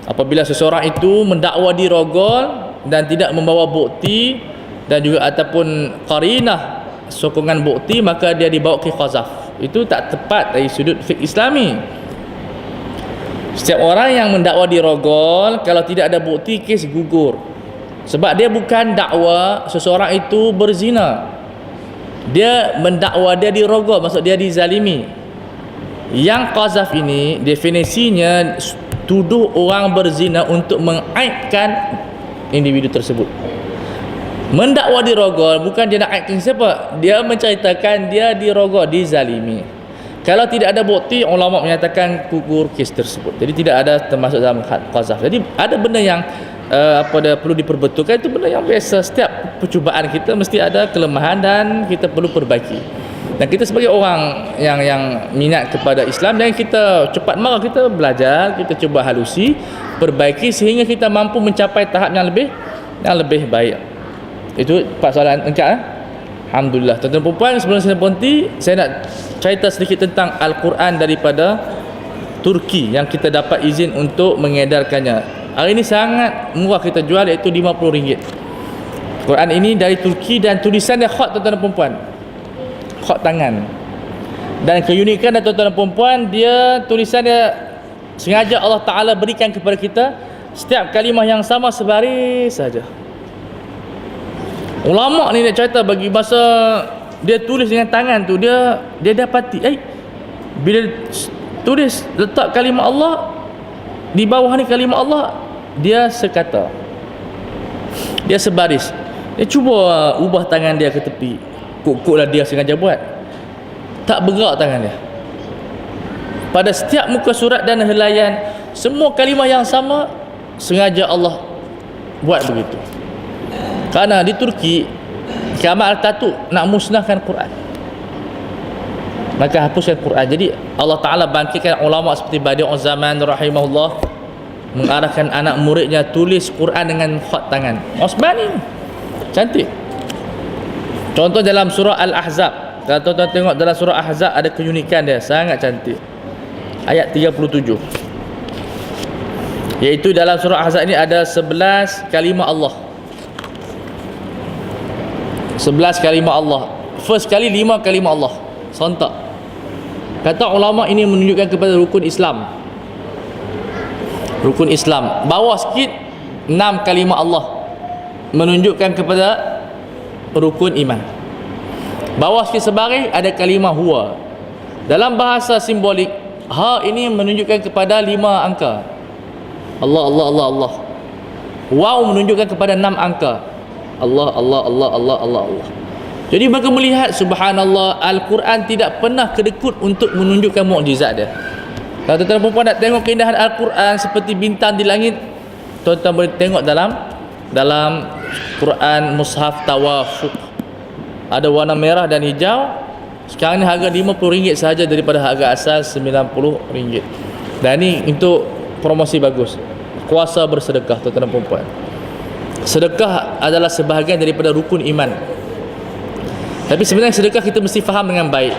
apabila seseorang itu mendakwa dirogol dan tidak membawa bukti dan juga ataupun qarinah sokongan bukti, maka dia dibawa ke qazaf. Itu tak tepat dari sudut fiqh Islami. Setiap orang yang mendakwa dirogol, kalau tidak ada bukti, kes gugur. Sebab dia bukan dakwa seseorang itu berzina, dia mendakwa dia dirogol, maksud dia dizalimi. Yang qazaf ini definisinya tuduh orang berzina untuk mengaibkan individu tersebut. Mendakwa dirogol bukan dia nak aibkan siapa, dia menceritakan dia dirogol, dizalimi. Kalau tidak ada bukti, ulama menyatakan gugur kes tersebut. Jadi tidak ada termasuk dalam qazaf. Jadi ada benda yang perlu diperbetulkan. Itu benda yang biasa. Setiap percubaan kita mesti ada kelemahan dan kita perlu perbaiki. Dan kita sebagai orang yang minat kepada Islam, dan kita cepat marah, kita belajar, kita cuba halusi, perbaiki sehingga kita mampu mencapai tahap yang lebih baik. Itu 4 soalan lengkap. Alhamdulillah. Tuan-tuan perempuan, sebelum saya berhenti, saya nak cerita sedikit tentang Al-Quran daripada Turki yang kita dapat izin untuk mengedarkannya. Hari ini sangat murah kita jual, iaitu RM50. Quran ini dari Turki dan tulisan dia khat, tuan-tuan perempuan, khat tangan. Dan keunikan dan tuan-tuan perempuan, dia tulisan dia sengaja Allah Ta'ala berikan kepada kita setiap kalimah yang sama sebaris saja. Ulama ni dia cerita bagi masa dia tulis dengan tangan tu, dia dapati bila tulis letak kalimah Allah di bawah ni, kalimah Allah dia sekata, dia sebaris. Dia cuba ubah tangan dia ke tepi, kuk lah dia sengaja buat, tak bergerak tangan dia. Pada setiap muka surat dan helaian, semua kalimah yang sama, sengaja Allah buat begitu. Kerana di Turki, Kemal Atatürk nak musnahkan Quran, maka hapuskan Quran. Jadi Allah Ta'ala bangkitkan ulama seperti Badi'uz Zaman rahimahullah, mengarahkan anak muridnya tulis Quran dengan khat tangan. Osmani cantik. Contoh dalam surah Al-Ahzab kalau tuan-tuan tengok dalam surah Ahzab ada keunikan dia, sangat cantik. Ayat 37. Iaitu dalam surah Ahzab ini ada 11 kalimah Allah. 11 kalimah Allah. First kali 5 kalimah Allah. Sontak. Kata ulama ini menunjukkan kepada rukun Islam. Rukun Islam. Bawah sikit 6 kalimah Allah, menunjukkan kepada rukun iman. Bawah sikit sebaris ada kalimah huwa. Dalam bahasa simbolik, ha ini menunjukkan kepada 5 angka. Allah, Allah, Allah, Allah. Waw menunjukkan kepada 6 angka. Allah, Allah, Allah, Allah, Allah, Allah. Jadi mereka melihat, subhanallah, Al-Quran tidak pernah kedekut untuk menunjukkan mukjizat dia. Kalau tuan-tuan dan puan nak tengok keindahan Al-Quran seperti bintang di langit, tuan-tuan boleh tengok dalam Quran Mushaf Tawafuq. Ada warna merah dan hijau. Sekarang ni harga RM50 sahaja daripada harga asal RM90. Dan ni untuk promosi bagus. Kuasa bersedekah, tuan-tuan dan puan. Sedekah adalah sebahagian daripada rukun iman. Tapi sebenarnya sedekah kita mesti faham dengan baik.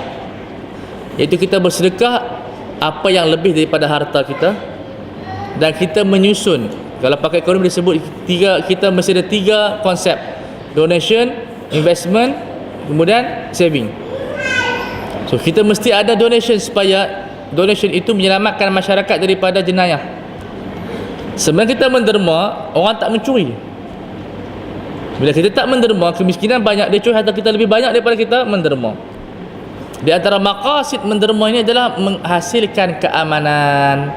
Iaitu kita bersedekah apa yang lebih daripada harta kita, dan kita menyusun. Kalau pakai ekonomi disebut kita mesti ada 3 konsep: donation, investment, kemudian saving. So kita mesti ada donation supaya donation itu menyelamatkan masyarakat daripada jenayah. Sebenarnya kita menderma, orang tak mencuri. Bila kita tak menderma, kemiskinan banyak, dia curi harta kita lebih banyak daripada kita menderma. Di antara maqasid menderma ini adalah menghasilkan keamanan.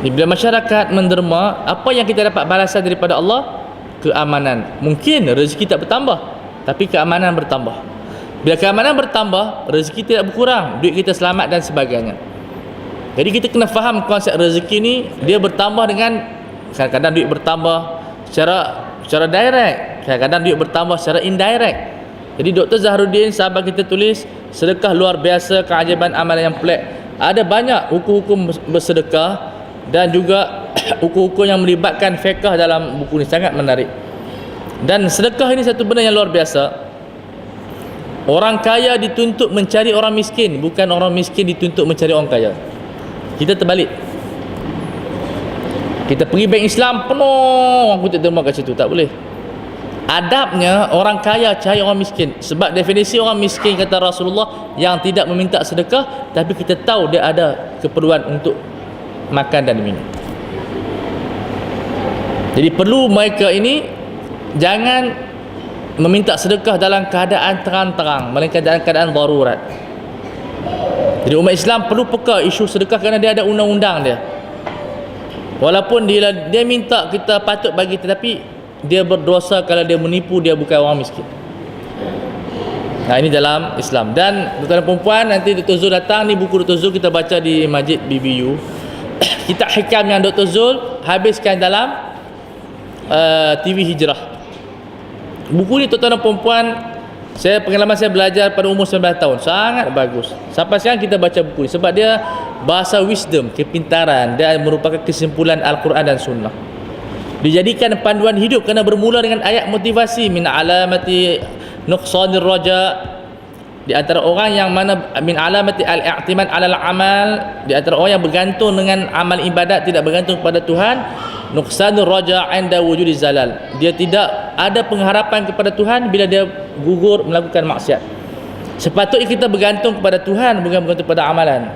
Bila masyarakat menderma, apa yang kita dapat balasan daripada Allah? Keamanan. Mungkin rezeki tak bertambah, tapi keamanan bertambah. Bila keamanan bertambah, rezeki tidak berkurang, duit kita selamat dan sebagainya. Jadi kita kena faham konsep rezeki ni, dia bertambah dengan, kadang-kadang duit bertambah secara direct, kadang-kadang duit bertambah secara indirect. Jadi Dr. Zahruddin, sahabat kita, tulis sedekah luar biasa, keajaiban amalan yang pelik. Ada banyak hukum-hukum bersedekah dan juga hukum-hukum yang melibatkan fiqh dalam buku ni, sangat menarik. Dan sedekah ini satu benda yang luar biasa. Orang kaya dituntut mencari orang miskin, bukan orang miskin dituntut mencari orang kaya. Kita terbalik. Kita pergi bank Islam, penuh orang kutip derma kat situ, tak boleh. Adabnya orang kaya cari orang miskin. Sebab definisi orang miskin, kata Rasulullah, yang tidak meminta sedekah, tapi kita tahu dia ada keperluan untuk makan dan minum. Jadi perlu mereka ini jangan meminta sedekah dalam keadaan terang-terang, melainkan dalam keadaan darurat. Jadi umat Islam perlu peka isu sedekah kerana dia ada undang-undang dia. Walaupun dia minta kita patut bagi, tetapi dia berdosa kalau dia menipu, dia bukan orang miskin. Nah, ini dalam Islam. Dan tuan-tuan dan puan, nanti Dr. Zul datang, ni buku Dr. Zul kita baca di Masjid BBU. Kitab hikam yang Dr. Zul habiskan dalam TV Hijrah. Buku ni tuan-tuan dan puan, pengalaman saya belajar pada umur 19 tahun, sangat bagus. Sampai sekarang kita baca buku ni sebab dia bahasa wisdom, kepintaran, dan merupakan kesimpulan Al-Quran dan Sunnah. Dijadikan panduan hidup kerana bermula dengan ayat motivasi, min alamati nuqsanir raja, di antara orang yang mana min alamati al-i'timad 'alal amal, di antara orang yang bergantung dengan amal ibadat, tidak bergantung kepada Tuhan, nuqsanur raja 'inda wujudi zalal, dia tidak ada pengharapan kepada Tuhan bila dia gugur melakukan maksiat. Sepatutnya kita bergantung kepada Tuhan, bukan bergantung kepada amalan.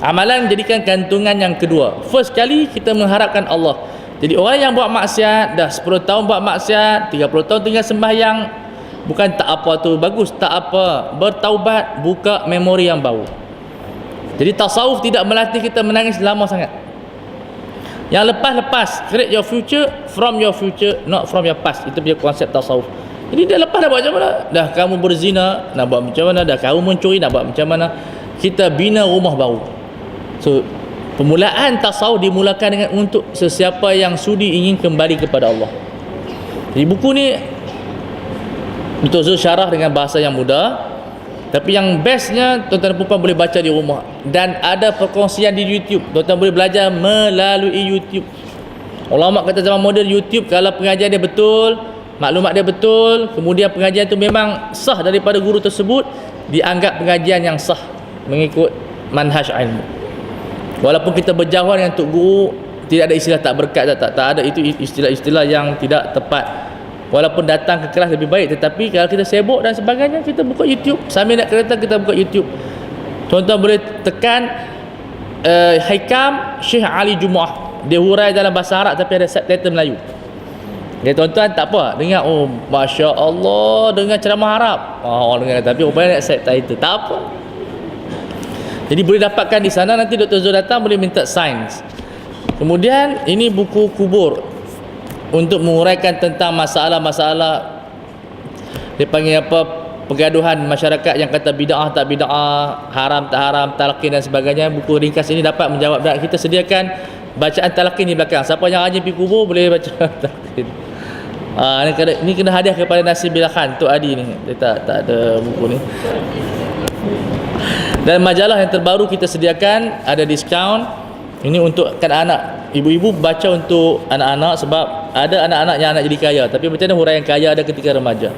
Amalan jadikan gantungan yang kedua. First kali kita mengharapkan Allah. Jadi orang yang buat maksiat, dah 10 tahun buat maksiat, 30 tahun tinggal sembahyang, bukan tak apa tu, bagus, tak apa, bertaubat, buka memori yang baru. Jadi tasawuf tidak melatih kita menangis lama sangat. Yang lepas-lepas, create your future from your future, not from your past. Itu punya konsep tasawuf. Jadi dia lepas dah buat macam mana? Dah kamu berzina, nak buat macam mana? Dah kamu mencuri, nak buat macam mana? Kita bina rumah baru. So permulaan tasawuf dimulakan dengan untuk sesiapa yang sudi ingin kembali kepada Allah. Jadi buku ni Dr. Zul syarah dengan bahasa yang mudah, tapi yang bestnya tuan-tuan dan puan boleh baca di rumah, dan ada perkongsian di YouTube. Tuan-tuan boleh belajar melalui YouTube. Ulama kata zaman moden YouTube, kalau pengajian dia betul, maklumat dia betul, kemudian pengajian itu memang sah daripada guru tersebut, dianggap pengajian yang sah mengikut manhaj ilmu. Walaupun kita berjauhan dengan Tok Guru, tidak ada istilah tak berkat, tak ada, itu istilah-istilah yang tidak tepat. Walaupun datang ke kelas lebih baik, tetapi kalau kita sibuk dan sebagainya, kita buka YouTube. Sambil nak kereta kita buka YouTube. Tuan-tuan boleh tekan Hikam Syekh Ali Jumu'ah. Dia hurai dalam bahasa Arab tapi ada subtitle Melayu. Ya tuan-tuan tak apa, dengar, oh Masya Allah, dengar ceramah Arab. Orang dengar, tapi rupanya nak subtitle, tak apa. Jadi boleh dapatkan di sana. Nanti Dr. Zul datang boleh minta sains. Kemudian ini buku kubur untuk menguraikan tentang masalah-masalah dia panggil apa, pergaduhan masyarakat yang kata bid'ah tak bid'ah, haram tak haram, talqin dan sebagainya. Buku ringkas ini dapat menjawab, dan kita sediakan bacaan talqin di belakang. Siapa yang rajin pergi kubur boleh baca talqin. Ini kena hadiah kepada Nasir Billah Khan, Tok Adi ni. Dia tak ada buku ni. Dan majalah yang terbaru kita sediakan ada diskaun. Ini untuk anak-anak. Ibu-ibu baca untuk anak-anak, sebab ada anak-anak yang nak jadi kaya, tapi macam mana huraian kaya ada ketika remaja.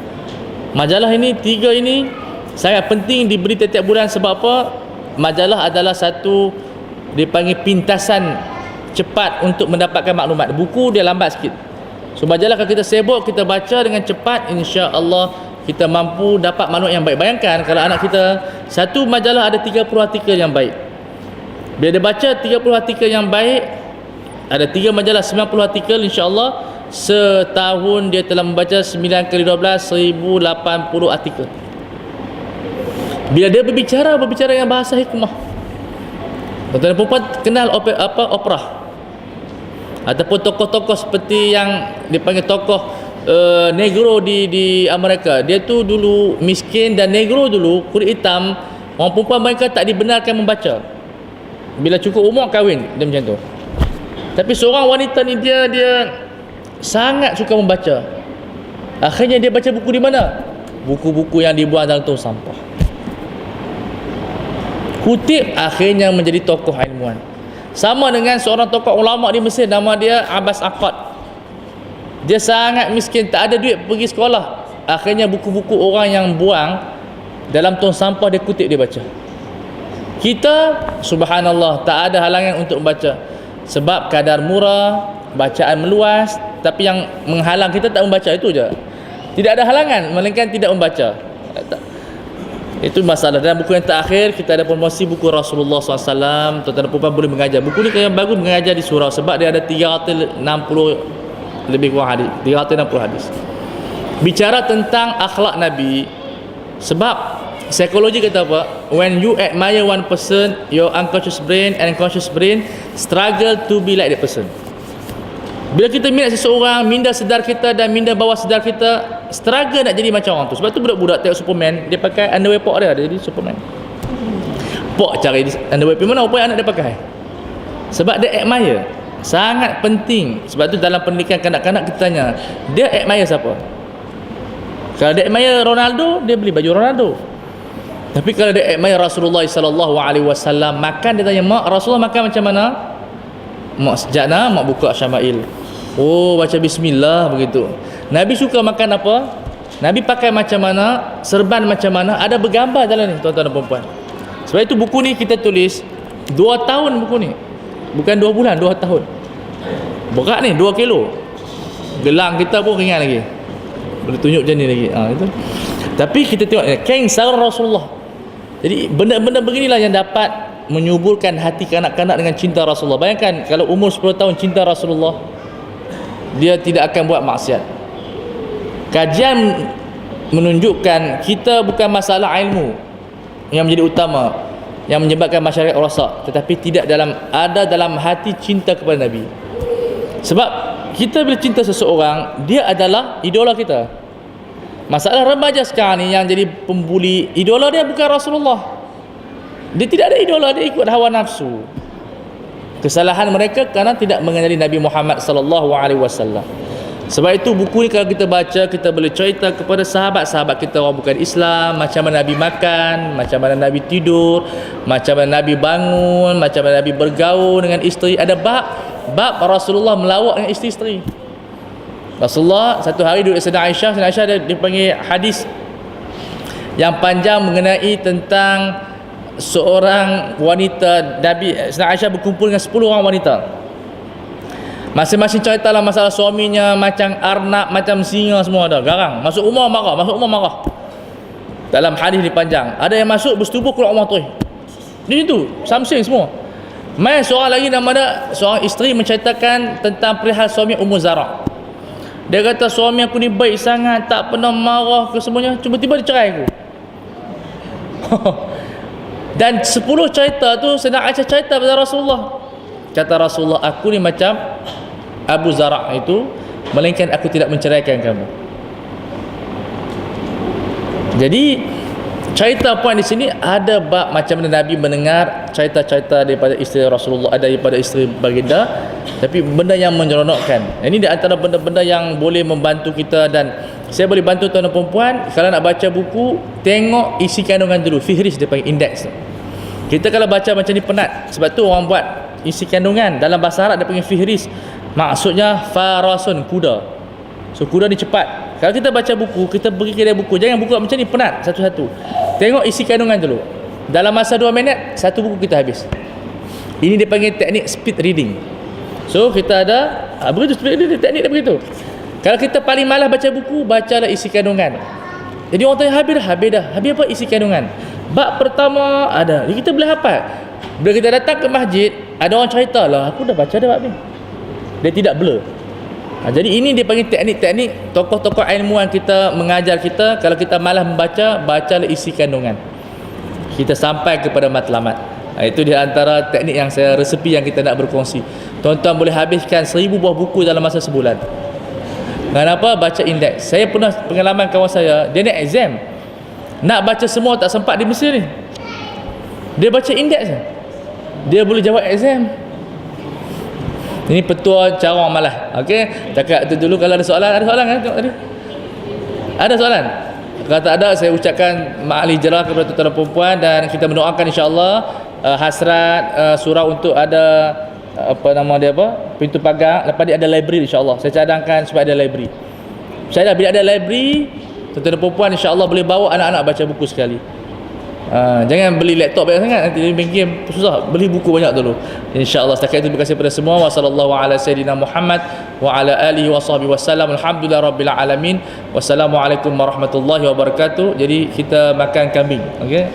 Majalah ini, 3 ini sangat penting diberi setiap bulan. Sebab apa? Majalah adalah satu dipanggil pintasan cepat untuk mendapatkan maklumat. Buku dia lambat sikit. So majalah kalau kita sibuk, kita baca dengan cepat, insya-Allah kita mampu dapat maklumat yang baik. Bayangkan kalau anak kita satu majalah ada 30 artikel yang baik. Bila dia baca 30 artikel yang baik, ada 3 majalah 90 artikel, insya-Allah setahun dia telah membaca 9 kali 12 1080 artikel. Bila dia berbicara yang bahasa hikmah. Tuan-tuan dan puan kenal opera ataupun tokoh-tokoh seperti yang dipanggil tokoh negro di Amerika. Dia tu dulu miskin, dan negro dulu kulit hitam, orang perempuan mereka tak dibenarkan membaca. Bila cukup umur kahwin, dia macam tu. Tapi seorang wanita ni dia sangat suka membaca. Akhirnya dia baca buku di mana? Buku-buku yang dibuang dalam tong sampah. Kutip, akhirnya menjadi tokoh ilmuwan. Sama dengan seorang tokoh ulama di Mesir, nama dia Abbas Aqad. Dia sangat miskin, tak ada duit pergi sekolah. Akhirnya buku-buku orang yang buang dalam tong sampah dia kutip, dia baca. Kita subhanallah tak ada halangan untuk membaca, sebab kadar murah, bacaan meluas. Tapi yang menghalang kita tak membaca, itu je. Tidak ada halangan melainkan tidak membaca. Itu masalah. Dan buku yang terakhir kita ada promosi buku Rasulullah SAW. Tuan-tuan dan puan boleh mengajar. Buku ni yang bagus mengajar di surau, sebab dia ada 360 lebih kurang hadis, 360 hadis. Bicara tentang akhlak Nabi. Sebab psikologi kata apa? When you admire one person, your unconscious brain and conscious brain struggle to be like that person. Bila kita minat seseorang, minda sedar kita dan minda bawah sedar kita struggle nak jadi macam orang tu. Sebab tu budak-budak tengok Superman, dia pakai underwear pok dia jadi Superman. Pok cari underwear mana apa anak dia pakai? Sebab dia admire. Sangat penting. Sebab tu dalam pendidikan kanak-kanak kita tanya, dia admire siapa? Kalau dia admire Ronaldo, dia beli baju Ronaldo. Tapi kalau dia admire Rasulullah SAW, makan, dia tanya, mak, Rasulullah makan macam mana? Mak sejana, mak buka Syama'il. Oh, baca bismillah, begitu. Nabi suka makan apa? Nabi pakai macam mana? Serban macam mana? Ada bergambar dalam ni, tuan-tuan dan puan-puan. Sebab itu buku ni kita tulis 2 tahun buku ni. Bukan 2 bulan, 2 tahun. Berat ni, 2 kilo. Gelang kita pun ringan lagi. Boleh tunjuk macam ni lagi. Itu. Tapi kita tengok Keng Sarah Rasulullah. Jadi benda-benda beginilah yang dapat menyuburkan hati kanak-kanak dengan cinta Rasulullah. Bayangkan kalau umur 10 tahun cinta Rasulullah, dia tidak akan buat maksiat. Kajian menunjukkan kita bukan masalah ilmu yang menjadi utama, yang menyebabkan masyarakat rosak, tetapi tidak ada dalam hati cinta kepada Nabi. Sebab kita bila cinta seseorang, dia adalah idola kita. Masalah remaja sekarang ni yang jadi pembuli, idola dia bukan Rasulullah. Dia tidak ada idola, dia ikut hawa nafsu. Kesalahan mereka kerana tidak mengenali Nabi Muhammad sallallahu alaihi wasallam. Sebab itu buku ni kalau kita baca, kita boleh cerita kepada sahabat-sahabat kita orang bukan Islam, macam mana Nabi makan, macam mana Nabi tidur, macam mana Nabi bangun, macam mana Nabi bergaul dengan isteri. Ada bab Rasulullah melawak dengan isteri-isteri. Rasulullah satu hari duduk dengan Aisyah. Aisyah dia panggil hadis yang panjang mengenai tentang seorang wanita Nabi Siti Aisyah berkumpul dengan 10 orang wanita. Masing-masing ceritalah masalah suaminya macam arnab, macam singa, semua ada. Garang. Masuk rumah marah. Dalam hadis ni panjang. Ada yang masuk bersetubuh keluar rumah tu. Di situ, samsing semua. Mai seorang lagi nama dia, seorang isteri menceritakan tentang perihal suami Ummu Zara. Dia kata suami aku ni baik sangat, tak pernah marah ke semuanya, tiba-tiba dia cerai aku. Dan 10 cerita tu Sayyidah Aisyah cerita kepada Rasulullah. Kata Rasulullah, aku ni macam Abu Zara itu, melainkan aku tidak menceraikan kamu. Jadi cerita poin di sini ada bab macam mana Nabi mendengar cerita-cerita daripada isteri Rasulullah, ada daripada isteri baginda, tapi benda yang menyeronokkan. Ini di antara benda-benda yang boleh membantu kita, dan saya boleh bantu tuan dan perempuan kalau nak baca buku, tengok isi kandungan dulu, fihris dia panggil, index tu. Kita kalau baca macam ni penat, sebab tu orang buat isi kandungan. Dalam bahasa Arab dia panggil fihris, maksudnya farasun, kuda. So kuda ni cepat. Kalau kita baca buku, kita pergi kedai buku, jangan buku macam ni penat satu-satu. Tengok isi kandungan dulu. Dalam masa 2 minit satu buku kita habis. Ini dia panggil teknik speed reading. So kita ada begitu, speed reading, teknik dia begitu. Kalau kita paling malas baca buku, bacalah isi kandungan. Jadi orang tanya habis dah. Habis apa isi kandungan? Bab pertama ada. Jadi kita boleh hafal. Bila kita datang ke masjid, ada orang cerita lah, aku dah baca dah bab ni. Dia tidak blur. Jadi ini dia panggil teknik-teknik tokoh-tokoh ilmuwan kita mengajar kita. Kalau kita malas membaca, bacalah isi kandungan. Kita sampai kepada matlamat. Itu di antara teknik yang saya, resepi yang kita nak berkongsi. Tuan-tuan boleh habiskan 1000 buah buku dalam masa sebulan. Kenapa? Baca indeks. Saya pernah pengalaman kawan saya, dia nak exam, nak baca semua tak sempat di Mesir ni. Dia baca indeks, dia boleh jawab exam. Ini petua cara orang malas. Okey, cakap tu dulu. Kalau ada soalan kan tadi? Ada soalan? Kalau tak ada, saya ucapkan ma'al hijrah kepada tuan-tuan dan perempuan, dan kita mendoakan insya-Allah hasrat surau untuk ada pintu pagar. Lepas dia ada library, insya-Allah. Saya cadangkan supaya ada library. Saya dah bila ada library, tuan-tuan dan perempuan insya-Allah boleh bawa anak-anak baca buku sekali. Jangan beli laptop banyak sangat, nanti main game susah. Beli buku banyak dulu. InsyaAllah. Setakat itu terima kasih kepada semua. Wassallallahu ala sayyidina Muhammad wa ala alihi wa sahbihi wasallam. Alhamdulillah rabbil alamin. Wassalamualaikum warahmatullahi wabarakatuh. Jadi kita makan kambing. Okey.